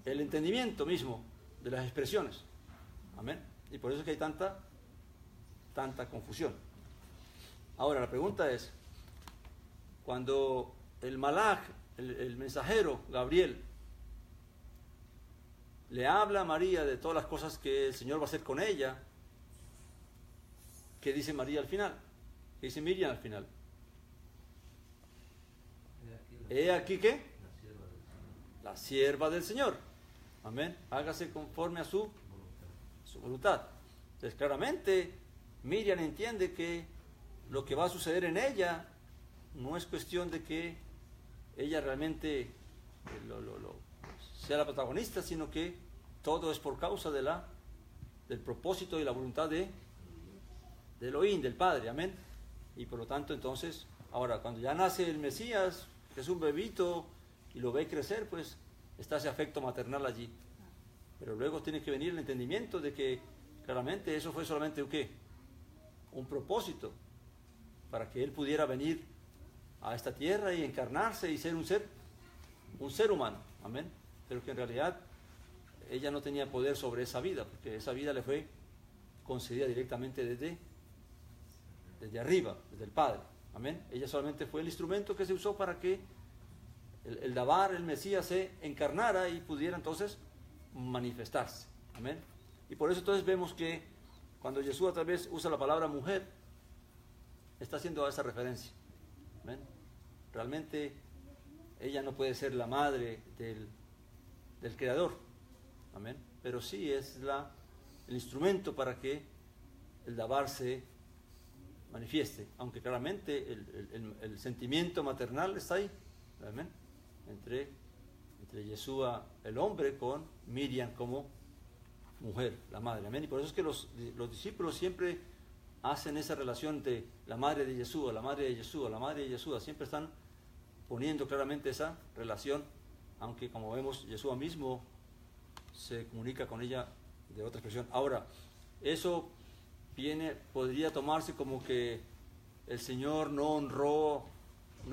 el entendimiento mismo de las expresiones. Amén. Y por eso es que hay tanta confusión. Ahora, la pregunta es, cuando el malaj, el mensajero, Gabriel, le habla a María de todas las cosas que el Señor va a hacer con ella, ¿qué dice María al final? ¿Qué dice Miriam al final? He aquí que la sierva del Señor. Amén. Hágase conforme a su voluntad. Entonces, claramente, Miriam entiende que lo que va a suceder en ella no es cuestión de que ella realmente sea la protagonista, sino que todo es por causa del propósito y la voluntad de Elohim, del Padre. Amén. Y por lo tanto, entonces, ahora, cuando ya nace el Mesías, que es un bebito, y lo ve crecer, pues está ese afecto maternal allí. Pero luego tiene que venir el entendimiento de que claramente eso fue solamente un propósito para que él pudiera venir a esta tierra y encarnarse y ser un ser humano. Amén. Pero que en realidad ella no tenía poder sobre esa vida, porque esa vida le fue concedida directamente desde arriba, desde el Padre. Amén. Ella solamente fue el instrumento que se usó para que el Dabar, el Mesías, se encarnara y pudiera entonces manifestarse. Amén. Y por eso entonces vemos que cuando Jesús otra vez usa la palabra mujer, está haciendo esa referencia. Amén. Realmente ella no puede ser la madre del Creador. Amén. Pero sí es el instrumento para que el Dabar se manifieste, aunque claramente el sentimiento maternal está ahí. Amén. Entre Yeshua el hombre con Miriam como mujer, la madre. Amén. Y por eso es que los discípulos siempre hacen esa relación de la madre de Yeshua, la madre de Yeshua, la madre de Yeshua. Siempre están poniendo claramente esa relación, aunque como vemos Yeshua mismo se comunica con ella de otra expresión. Ahora, eso podría tomarse como que el Señor no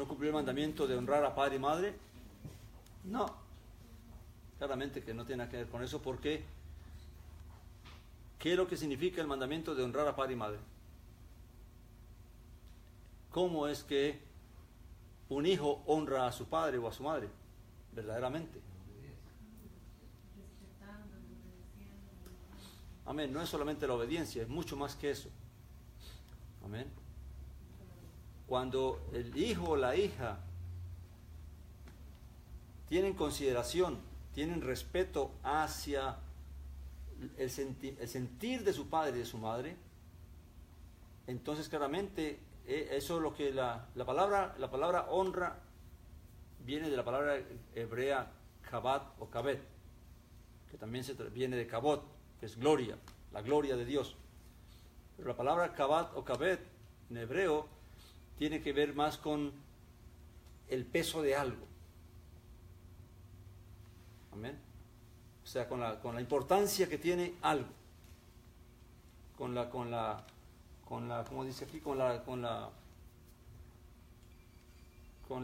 cumplió el mandamiento de honrar a padre y madre. No, claramente que no tiene nada que ver con eso, porque ¿qué es lo que significa el mandamiento de honrar a padre y madre? ¿Cómo es que un hijo honra a su padre o a su madre? Verdaderamente. Amén. No es solamente la obediencia, es mucho más que eso. Amén. Cuando el hijo o la hija tienen consideración, tienen respeto hacia el sentir de su padre y de su madre, entonces claramente eso es lo que la palabra honra viene de la palabra hebrea kabat o kabet, que también viene de kabot, que es gloria, la gloria de Dios. Pero la palabra kabat o kabet en hebreo tiene que ver más con el peso de algo. Amén. O sea, con la importancia que tiene algo. Como dice aquí, con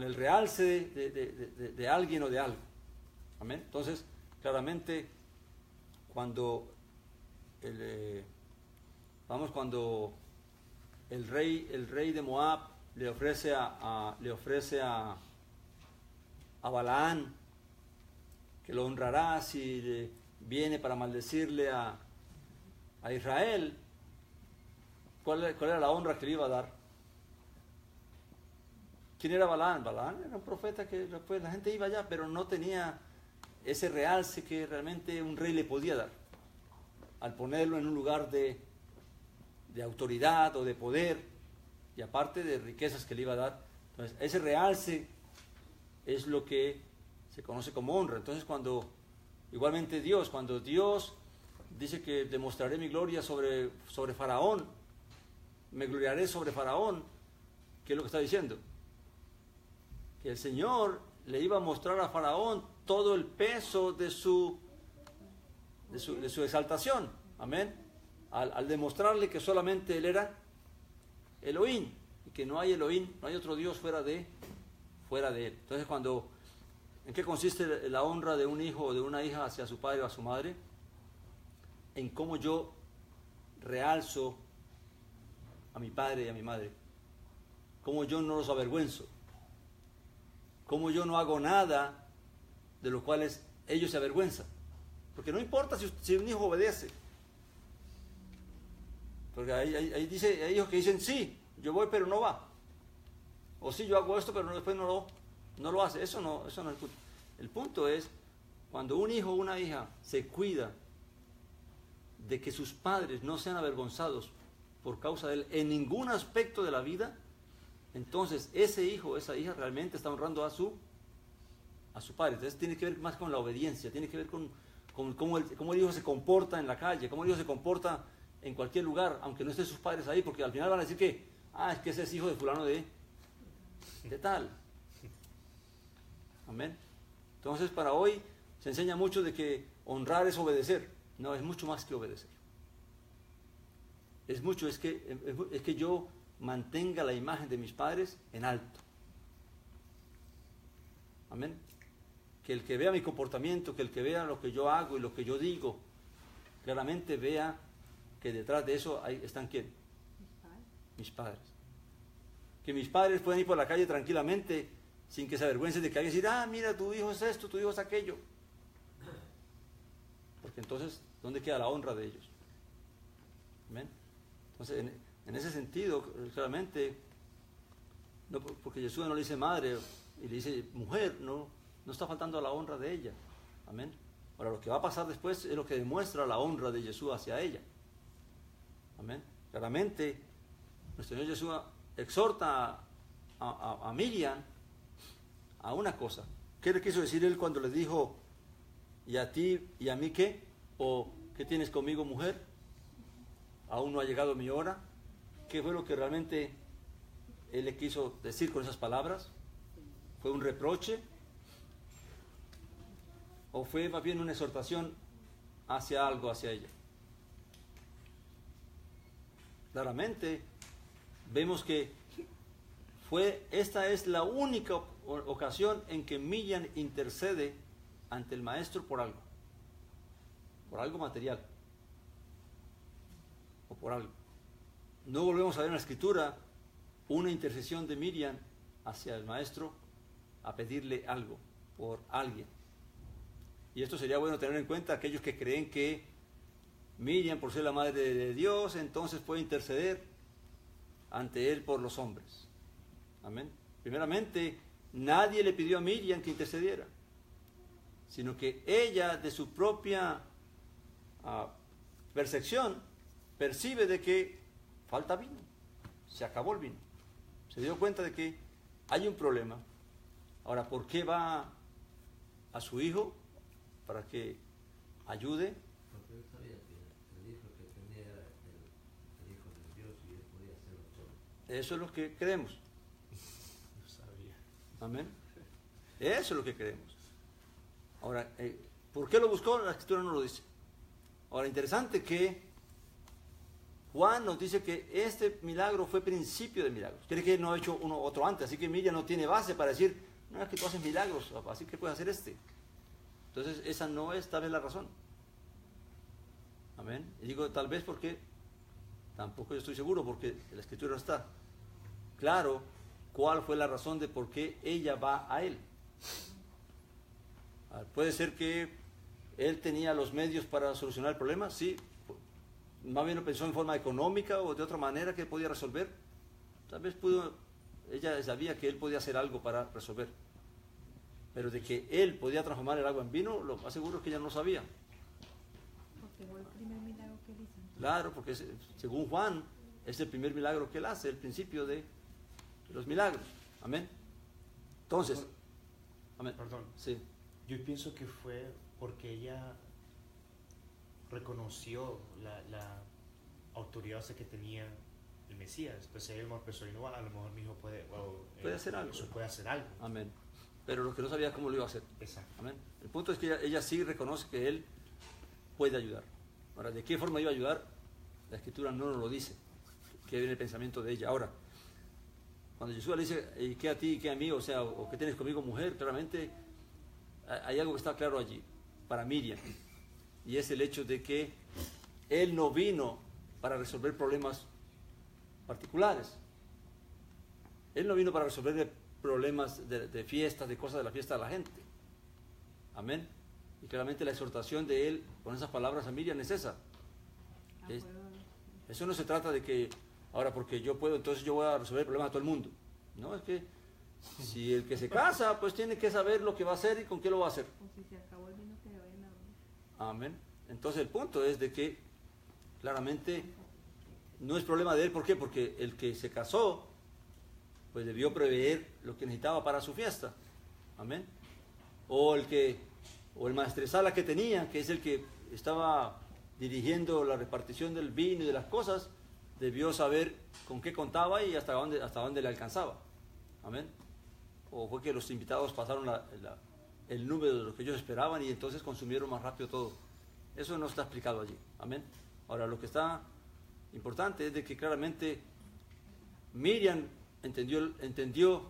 el realce de alguien o de algo. Amén. Entonces, claramente, cuando el rey de Moab le ofrece a Balaán que lo honrará si viene para maldecirle a Israel, ¿cuál era la honra que le iba a dar? ¿Quién era Balaán? Balaán era un profeta que después la gente iba allá, pero no tenía ese realce que realmente un rey le podía dar, al ponerlo en un lugar de autoridad o de poder, y aparte de riquezas que le iba a dar. Entonces, ese realce es lo que se conoce como honra. Entonces, cuando Dios dice que demostraré mi gloria sobre Faraón, me gloriaré sobre Faraón, ¿qué es lo que está diciendo? Que el Señor le iba a mostrar a Faraón todo el peso de su exaltación. Amén. Al demostrarle que solamente Él era Elohim, y que no hay Elohim, no hay otro Dios fuera de Él. Entonces, ¿en qué consiste la honra de un hijo o de una hija hacia su padre o a su madre? En cómo yo realzo a mi padre y a mi madre, cómo yo no los avergüenzo, cómo yo no hago nada de los cuales ellos se avergüenzan. Porque no importa si un hijo obedece. Porque hay hijos que dicen, sí, yo voy pero no va. O sí, yo hago esto pero después no lo hace. Eso no es el punto. El punto es Cuando un hijo o una hija se cuida de que sus padres no sean avergonzados por causa de él en ningún aspecto de la vida, entonces ese hijo o esa hija realmente está honrando a su padre. Entonces tiene que ver más con la obediencia, tiene que ver con cómo el hijo se comporta en la calle, cómo el hijo se comporta en cualquier lugar, aunque no estén sus padres ahí, porque al final van a decir que, es que ese es hijo de fulano de tal. Amén. Entonces para hoy se enseña mucho de que honrar es obedecer. No, es mucho más que obedecer. Es que yo mantenga la imagen de mis padres en alto. Amén. Que el que vea mi comportamiento, que el que vea lo que yo hago y lo que yo digo, claramente vea que detrás de eso están ¿quién? Mis padres. Que mis padres pueden ir por la calle tranquilamente sin que se avergüencen de que alguien diga, mira, tu hijo es esto, tu hijo es aquello. Porque entonces, ¿dónde queda la honra de ellos? ¿Amén? Entonces, en ese sentido, claramente, no, porque Jesús no le dice madre y le dice mujer, no está faltando a la honra de ella. Amén. Ahora, lo que va a pasar después es lo que demuestra la honra de Jesús hacia ella. Amén. Claramente, nuestro Señor Jesús exhorta a Miriam a una cosa. ¿Qué le quiso decir él cuando le dijo, y a ti y a mí qué? ¿O qué tienes conmigo, mujer? Aún no ha llegado mi hora. ¿Qué fue lo que realmente él le quiso decir con esas palabras? ¿Fue un reproche? ¿O fue más bien una exhortación hacia algo, hacia ella? Claramente vemos que esta es la única ocasión en que Miriam intercede ante el maestro por algo material, o por algo. No volvemos a ver en la escritura una intercesión de Miriam hacia el maestro a pedirle algo por alguien. Y esto sería bueno tener en cuenta aquellos que creen que Miriam, por ser la madre de Dios, entonces puede interceder ante él por los hombres. Amén. Primeramente, nadie le pidió a Miriam que intercediera, sino que ella, de su propia percepción, percibe de que falta vino, se acabó el vino, se dio cuenta de que hay un problema. Ahora, ¿por qué va a su hijo? Para que ayude. Porque él sabía que el hijo que tenía era el hijo de Dios y él podía hacerlo todo. Eso es lo que creemos. No sabía. Amén. Eso es lo que creemos. Ahora, ¿por qué lo buscó? La escritura no lo dice. Ahora, interesante que Juan nos dice que este milagro fue principio de milagros. Quiere que él no ha hecho otro antes, así que Miriam no tiene base para decir, no, es que tú haces milagros, así que puedes hacer este. Entonces, esa no es tal vez la razón. Amén. Y digo tal vez porque tampoco yo estoy seguro, porque la escritura no está claro cuál fue la razón de por qué ella va a él. Puede ser que él tenía los medios para solucionar el problema, sí. Más bien lo pensó en forma económica o de otra manera que podía resolver. Tal vez ella sabía que él podía hacer algo para resolver. Pero de que él podía transformar el agua en vino, lo más seguro es que ella no sabía. Porque fue el primer milagro que él hizo. Claro, porque según Juan, es el primer milagro que él hace, el principio de los milagros. Amén. Entonces, amén. Perdón. Sí. Yo pienso que fue porque ella reconoció la autoridad que tenía el Mesías. Pues ella empezó a innovar, a lo mejor mi hijo puede hacer algo. Puede hacer algo. Amén. Pero lo que no sabía cómo lo iba a hacer. Exacto. Amén. El punto es que ella sí reconoce que él puede ayudar. Ahora, ¿de qué forma iba a ayudar? La escritura no nos lo dice. Que viene el pensamiento de ella. Ahora, cuando Jesús le dice, ¿y qué a ti y qué a mí? O sea, ¿o qué tienes conmigo, mujer? Claramente hay algo que está claro allí, para Miriam. Y es el hecho de que él no vino para resolver problemas particulares. Él no vino para resolver problemas de fiestas, de cosas de la fiesta de la gente. Amén. Y claramente la exhortación de él con esas palabras a Miriam es esa. Eso no se trata de que, ahora porque yo puedo, entonces yo voy a resolver el problema de todo el mundo. No, es que si el que se casa, pues tiene que saber lo que va a hacer y con qué lo va a hacer. O si se acabó el vino, que Amén. Entonces el punto es de que claramente no es problema de él. ¿Por qué? Porque el que se casó pues debió prever lo que necesitaba para su fiesta. Amén. O el maestresala que tenía, que es el que estaba dirigiendo la repartición del vino y de las cosas, debió saber con qué contaba y hasta dónde le alcanzaba. Amén. O fue que los invitados pasaron el número de lo que ellos esperaban y entonces consumieron más rápido todo. Eso no está explicado allí. Amén. Ahora, lo que está importante es de que claramente Miriam entendió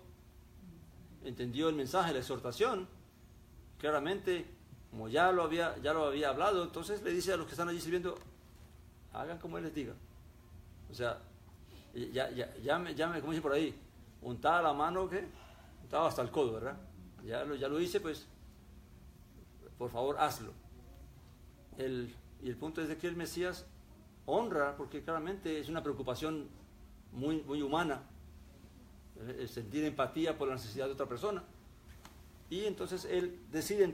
el mensaje, la exhortación. Claramente, como ya lo había hablado, entonces le dice a los que están allí sirviendo, hagan como él les diga. O sea, como dice por ahí, untada la mano, que untaba hasta el codo, ¿verdad? Ya lo hice, pues, por favor, hazlo. Y el punto es de que el Mesías honra, porque claramente es una preocupación muy, muy humana, el sentir empatía por la necesidad de otra persona. Y entonces él decide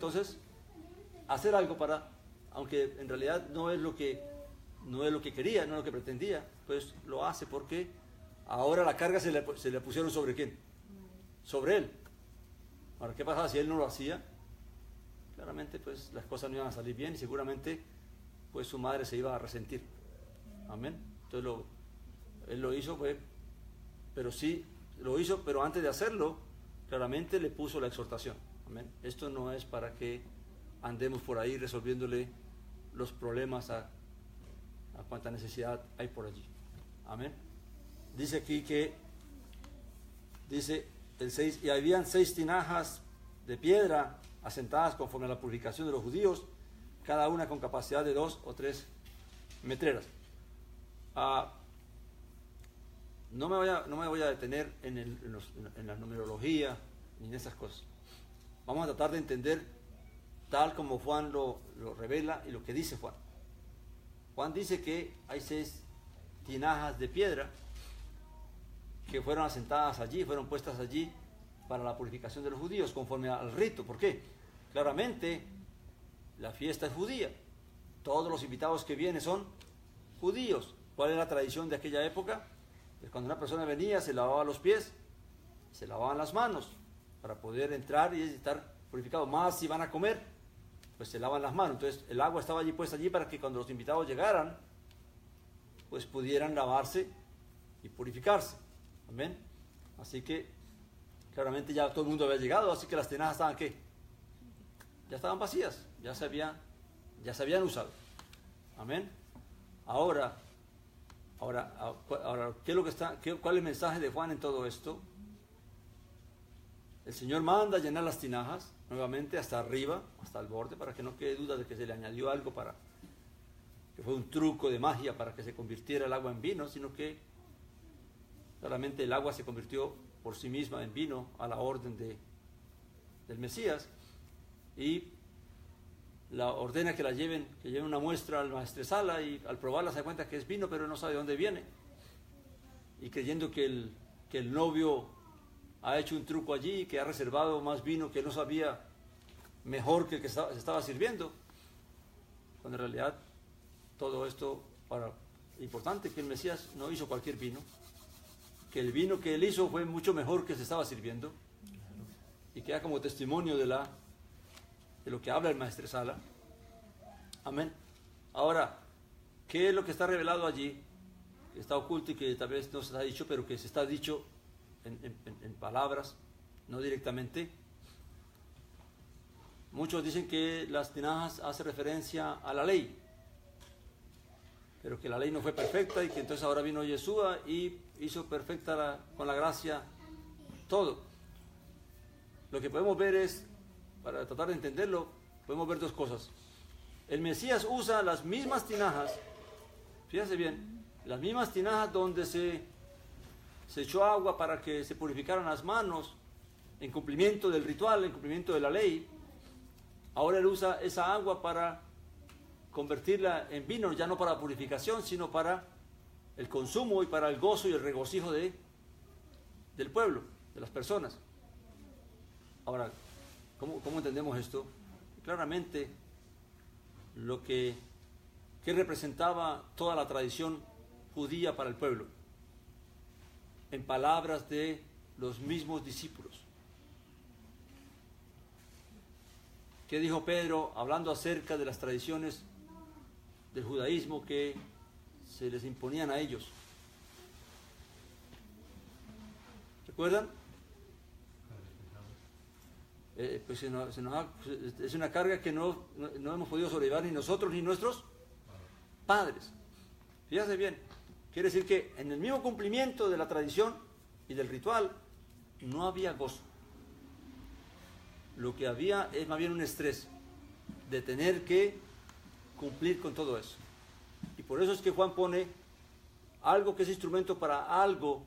hacer algo aunque en realidad no es lo que quería, no es lo que pretendía, pues lo hace porque ahora la carga se le pusieron ¿sobre quién? Sobre él. Ahora, ¿qué pasaba si él no lo hacía? Claramente pues las cosas no iban a salir bien y seguramente pues su madre se iba a resentir. Amén. Entonces él lo hizo, pero sí lo hizo, pero antes de hacerlo claramente le puso la exhortación. Amén. Esto no es para que andemos por ahí resolviéndole los problemas a cuánta necesidad hay por allí. Amén. Dice aquí dice el 6, y habían 6 tinajas de piedra asentadas conforme a la purificación de los judíos, cada una con capacidad de 2 o 3 metreras. No me voy a detener en la numerología ni en esas cosas. Vamos a tratar de entender tal como Juan lo revela y lo que dice Juan. Juan dice que hay 6 tinajas de piedra que fueron asentadas allí, fueron puestas allí para la purificación de los judíos, conforme al rito. ¿Por qué? Claramente, la fiesta es judía. Todos los invitados que vienen son judíos. ¿Cuál es la tradición de aquella época? Pues cuando una persona venía, se lavaba los pies, se lavaban las manos, para poder entrar y estar purificado. Más si van a comer, pues se lavan las manos. Entonces, el agua estaba allí puesta allí para que cuando los invitados llegaran, pues pudieran lavarse y purificarse. Amén. Así que claramente ya todo el mundo había llegado, así que las tinajas estaban ¿qué? Ya estaban vacías, ya se habían usado. Amén. Ahora, ¿qué es lo que cuál es el mensaje de Juan en todo esto? El Señor manda llenar las tinajas nuevamente hasta arriba, hasta el borde, para que no quede duda de que se le añadió algo que fue un truco de magia para que se convirtiera el agua en vino, sino que claramente el agua se convirtió por sí misma en vino a la orden del Mesías, y la ordena que lleven una muestra al maestresala, y al probarla se da cuenta que es vino, pero no sabe de dónde viene, y creyendo que el novio ha hecho un truco allí, que ha reservado más vino que no sabía mejor que el que se estaba sirviendo, cuando en realidad todo esto, importante que el Mesías no hizo cualquier vino, que el vino que él hizo fue mucho mejor que se estaba sirviendo, y queda como testimonio de lo que habla el maestresala. Amén. Ahora, ¿qué es lo que está revelado allí? Que está oculto y que tal vez no se ha dicho, pero que se está dicho en palabras, no directamente. Muchos dicen que las tinajas hacen referencia a la ley, pero que la ley no fue perfecta y que entonces ahora vino Yeshua y hizo perfecta con la gracia todo. Lo que podemos ver es, para tratar de entenderlo, podemos ver 2 cosas. El Mesías usa las mismas tinajas, fíjense bien, las mismas tinajas donde se echó agua para que se purificaran las manos, en cumplimiento del ritual, en cumplimiento de la ley. Ahora él usa esa agua para convertirla en vino, ya no para la purificación, sino para el consumo y para el gozo y el regocijo del pueblo, de las personas. Ahora, ¿cómo entendemos esto? Claramente, lo que representaba toda la tradición judía para el pueblo, en palabras de los mismos discípulos. ¿Qué dijo Pedro hablando acerca de las tradiciones del judaísmo que se les imponían a ellos? ¿Recuerdan? Pues es una carga que no hemos podido sobrellevar ni nosotros ni nuestros padres. Fíjense bien, quiere decir que en el mismo cumplimiento de la tradición y del ritual no había gozo. Lo que había es más bien un estrés de tener que cumplir con todo eso. Y por eso es que Juan pone algo que es instrumento para algo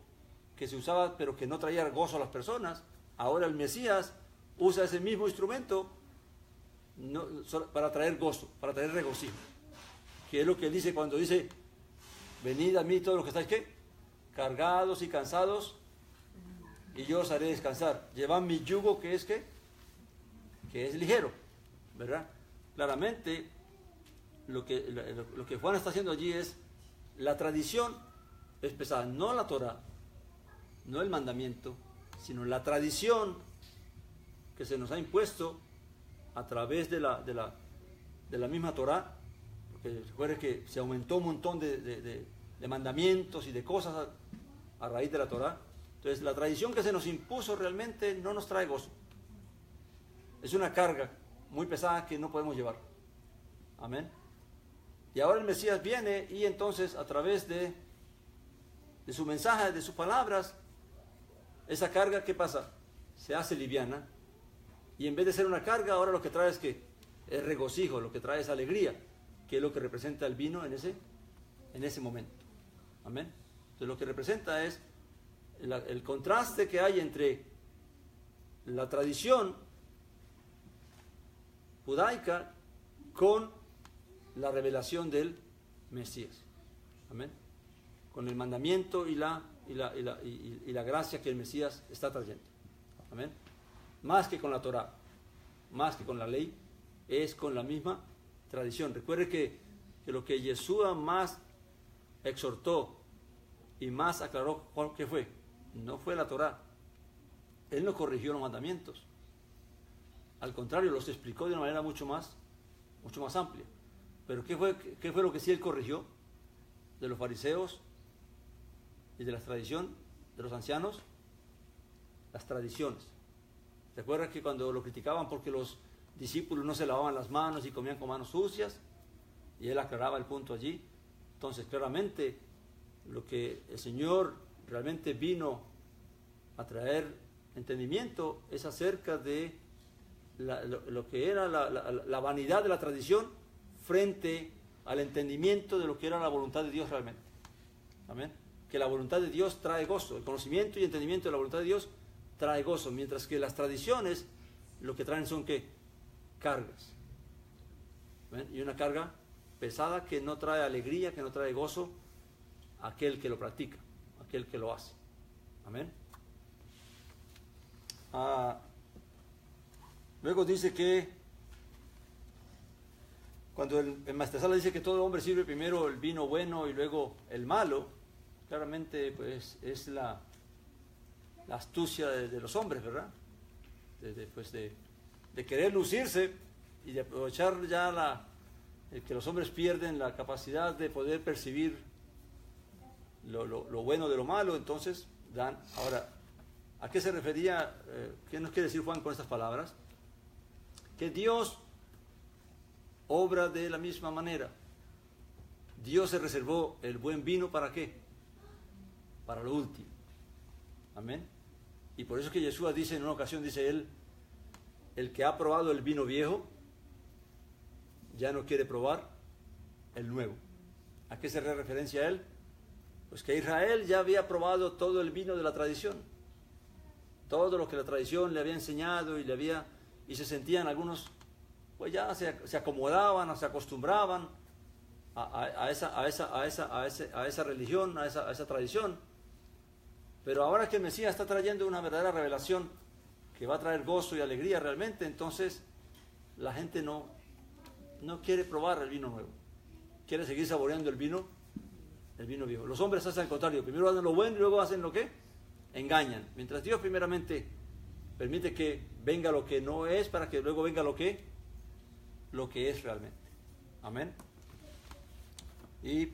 que se usaba pero que no traía gozo a las personas. Ahora el Mesías usa ese mismo instrumento para traer gozo, para traer regocijo. Que es lo que él dice cuando dice: venid a mí todos los que estáis, ¿qué? Cargados y cansados, y yo os haré descansar. Llevad mi yugo, que es, ¿qué? Que es ligero, ¿verdad? Claramente lo que Juan está haciendo allí es: la tradición es pesada, no la Torah, no el mandamiento, sino la tradición que se nos ha impuesto a través de la misma Torah. Porque recuerde que se aumentó un montón de mandamientos y de cosas a raíz de la Torah. Entonces la tradición que se nos impuso realmente no nos trae gozo. Es una carga muy pesada que no podemos llevar. Amén. Y ahora el Mesías viene y entonces a través de su mensaje, de sus palabras, esa carga, ¿qué pasa? Se hace liviana. Y en vez de ser una carga, ahora lo que trae es que es regocijo, lo que trae es alegría, que es lo que representa el vino en ese momento. Amén. Entonces lo que representa es el contraste que hay entre la tradición judaica con la revelación del Mesías. Amén. Con el mandamiento y la gracia que el Mesías está trayendo. Amén. Más que con la Torah, más que con la ley, es con la misma tradición. Recuerde que lo que Yeshua más exhortó y más aclaró, ¿qué fue? No fue la Torah. Él no corrigió los mandamientos. Al contrario, los explicó de una manera mucho más amplia. Pero ¿qué fue lo que sí él corrigió? De los fariseos y de la tradición de los ancianos, las tradiciones. ¿Recuerda que cuando lo criticaban porque los discípulos no se lavaban las manos y comían con manos sucias? Y él aclaraba el punto allí. Entonces, claramente, lo que el Señor realmente vino a traer entendimiento es acerca de lo que era la vanidad de la tradición frente al entendimiento de lo que era la voluntad de Dios realmente. Amén. Que la voluntad de Dios trae gozo. El conocimiento y entendimiento de la voluntad de Dios trae gozo, mientras que las tradiciones lo que traen son ¿qué? Cargas. ¿Ven? Y una carga pesada que no trae alegría, que no trae gozo a aquel que lo practica, a aquel que lo hace. Amén. Luego dice que cuando el maestresala dice que todo hombre sirve primero el vino bueno y luego el malo, claramente pues es la astucia de los hombres, ¿verdad? De querer lucirse y de aprovechar ya el que los hombres pierden la capacidad de poder percibir lo bueno de lo malo, entonces dan. Ahora, ¿a qué se refería? ¿Qué nos quiere decir Juan con estas palabras? Que Dios obra de la misma manera. Dios se reservó el buen vino ¿para qué? Para lo último. Amén. Y por eso es que Yeshua dice en una ocasión, dice él, el que ha probado el vino viejo ya no quiere probar el nuevo. ¿A qué se hace referencia a él? Pues que Israel ya había probado todo el vino de la tradición, todo lo que la tradición le había enseñado y se sentían algunos, pues ya se acomodaban o se acostumbraban a esa religión, a esa tradición. Pero ahora que el Mesías está trayendo una verdadera revelación que va a traer gozo y alegría realmente, entonces la gente no no quiere probar el vino nuevo. Quiere seguir saboreando el vino viejo. Los hombres hacen al contrario. Primero hacen lo bueno y luego hacen lo que engañan. Mientras Dios primeramente permite que venga lo que no es para que luego venga lo que es realmente. Amén. Y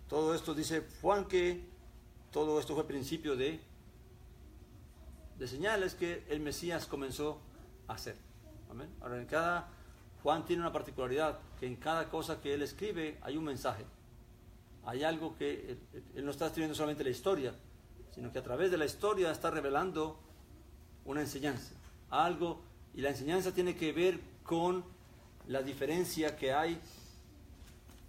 todo esto dice Juan que todo esto fue principio de señales que el Mesías comenzó a hacer. Amén. Ahora Juan tiene una particularidad, que en cada cosa que él escribe hay un mensaje. Hay algo que él no está escribiendo solamente la historia, sino que a través de la historia está revelando una enseñanza, algo, y la enseñanza tiene que ver con la diferencia que hay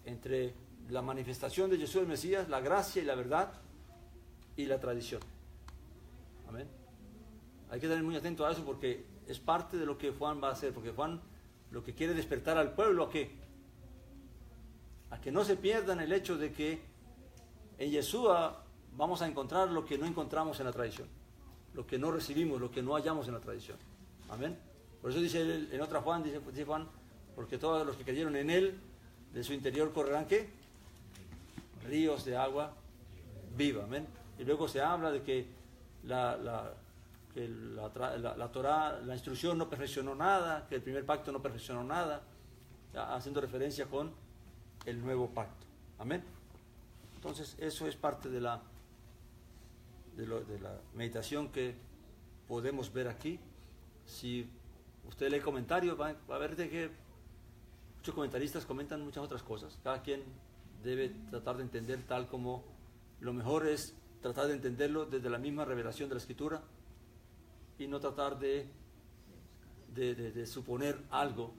entre la manifestación de Jesús el Mesías, la gracia y la verdad, y la tradición. Amén. Hay que tener muy atento a eso porque es parte de lo que Juan va a hacer, porque Juan lo que quiere despertar al pueblo a que no se pierdan el hecho de que en Yeshua vamos a encontrar lo que no encontramos en la tradición, lo que no recibimos, lo que no hallamos en la tradición. Amén. Por eso dice él, en otra Juan, dice Juan, porque todos los que creyeron en él, de su interior correrán ¿qué? Ríos de agua viva. Amén. Y luego se habla de que la Torá, la instrucción no perfeccionó nada, que el primer pacto no perfeccionó nada, haciendo referencia con el nuevo pacto. Amén. Entonces eso es parte de la meditación que podemos ver aquí. Si usted lee comentarios, va a ver de que muchos comentaristas comentan muchas otras cosas. Cada quien debe tratar de entender tal como lo mejor es tratar de entenderlo desde la misma revelación de la Escritura y no tratar de suponer algo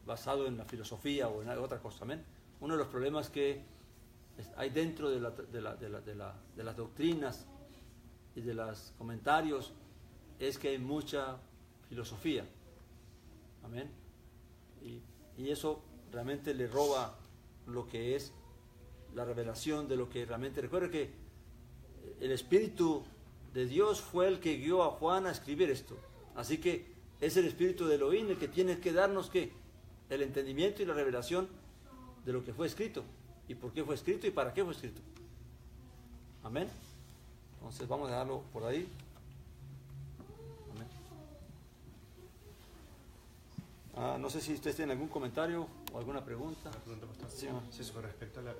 basado en la filosofía o en otra cosa. ¿Amén? Uno de los problemas que hay dentro de las doctrinas y de los comentarios es que hay mucha filosofía. Amén. Y eso realmente le roba lo que es la revelación de lo que realmente. Recuerde que el Espíritu de Dios fue el que guió a Juan a escribir esto. Así que es el Espíritu de Elohim el que tiene que darnos ¿qué? El entendimiento y la revelación de lo que fue escrito, y por qué fue escrito y para qué fue escrito. Amén. Entonces vamos a dejarlo por ahí. Amén. No sé si ustedes tienen algún comentario o alguna pregunta. Una pregunta, pastor. Sí, sí, con respecto a la